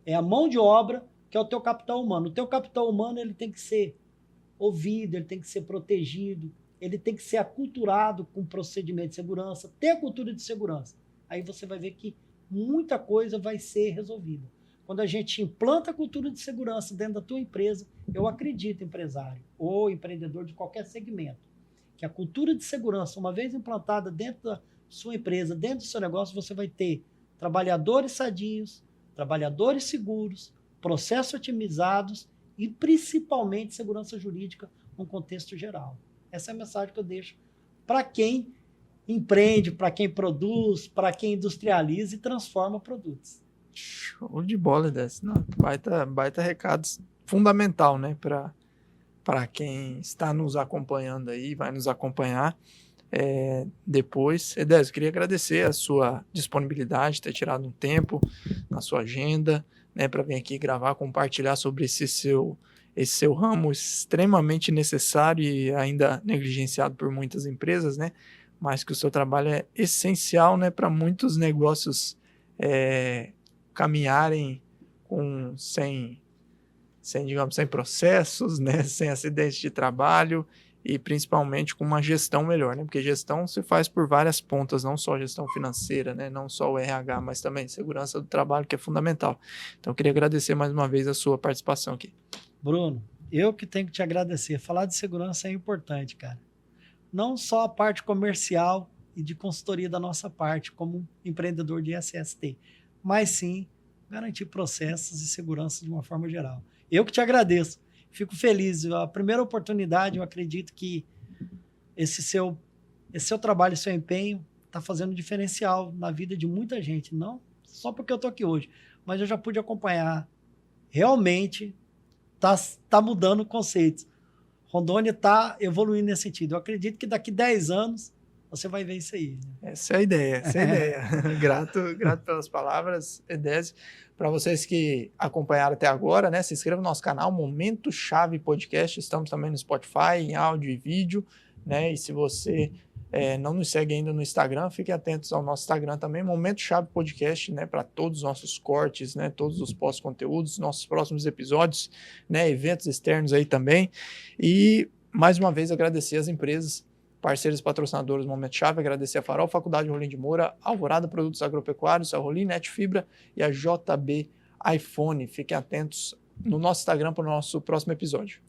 É a mão de obra que é o teu capital humano. O teu capital humano ele tem que ser ouvido, ele tem que ser protegido, ele tem que ser aculturado com procedimento de segurança, ter a cultura de segurança. Aí você vai ver que muita coisa vai ser resolvida. Quando a gente implanta a cultura de segurança dentro da tua empresa, eu acredito, empresário ou empreendedor de qualquer segmento, que a cultura de segurança, uma vez implantada dentro da sua empresa, dentro do seu negócio, você vai ter trabalhadores sadios, trabalhadores seguros, processos otimizados e principalmente segurança jurídica num contexto geral. Essa é a mensagem que eu deixo para quem empreende, para quem produz, para quem industrializa e transforma produtos. Show de bola dessa. Não, baita recado fundamental, né, para quem está nos acompanhando aí, vai nos acompanhar depois. Edésio, queria agradecer a sua disponibilidade, ter tirado um tempo na sua agenda, né, para vir aqui gravar, compartilhar sobre esse seu ramo extremamente necessário e ainda negligenciado por muitas empresas, né, mas que o seu trabalho é essencial, né, para muitos negócios caminharem sem processos, né, sem acidentes de trabalho e principalmente com uma gestão melhor, né, porque gestão se faz por várias pontas, não só gestão financeira, né, não só o RH, mas também segurança do trabalho, que é fundamental. Então eu queria agradecer mais uma vez a sua participação aqui. Bruno, eu que tenho que te agradecer. Falar de segurança é importante, cara. Não só a parte comercial e de consultoria da nossa parte, como empreendedor de SST, mas sim garantir processos e segurança de uma forma geral. Eu que te agradeço. Fico feliz. A primeira oportunidade, eu acredito que esse seu trabalho, seu empenho está fazendo diferencial na vida de muita gente. Não só porque eu estou aqui hoje, mas eu já pude acompanhar. Realmente está mudando conceitos. Rondônia está evoluindo nesse sentido. Eu acredito que daqui 10 anos você vai ver isso aí. Né? Essa é a ideia, grato pelas palavras, Edésio. Para vocês que acompanharam até agora, né, se inscreva no nosso canal, Momento Chave Podcast. Estamos também no Spotify, em áudio e vídeo, né? E se você não nos segue ainda no Instagram, fiquem atentos ao nosso Instagram também, Momento Chave Podcast, né? Para todos os nossos cortes, né? Todos os pós-conteúdos, nossos próximos episódios, né? Eventos externos aí também. E mais uma vez agradecer às empresas parceiros patrocinadores do Momento Chave, agradecer a Farol Faculdade Rolim de Moura, Alvorada Produtos Agropecuários, a Rolim Net Fibra e a JB iPhone. Fiquem atentos no nosso Instagram para o nosso próximo episódio.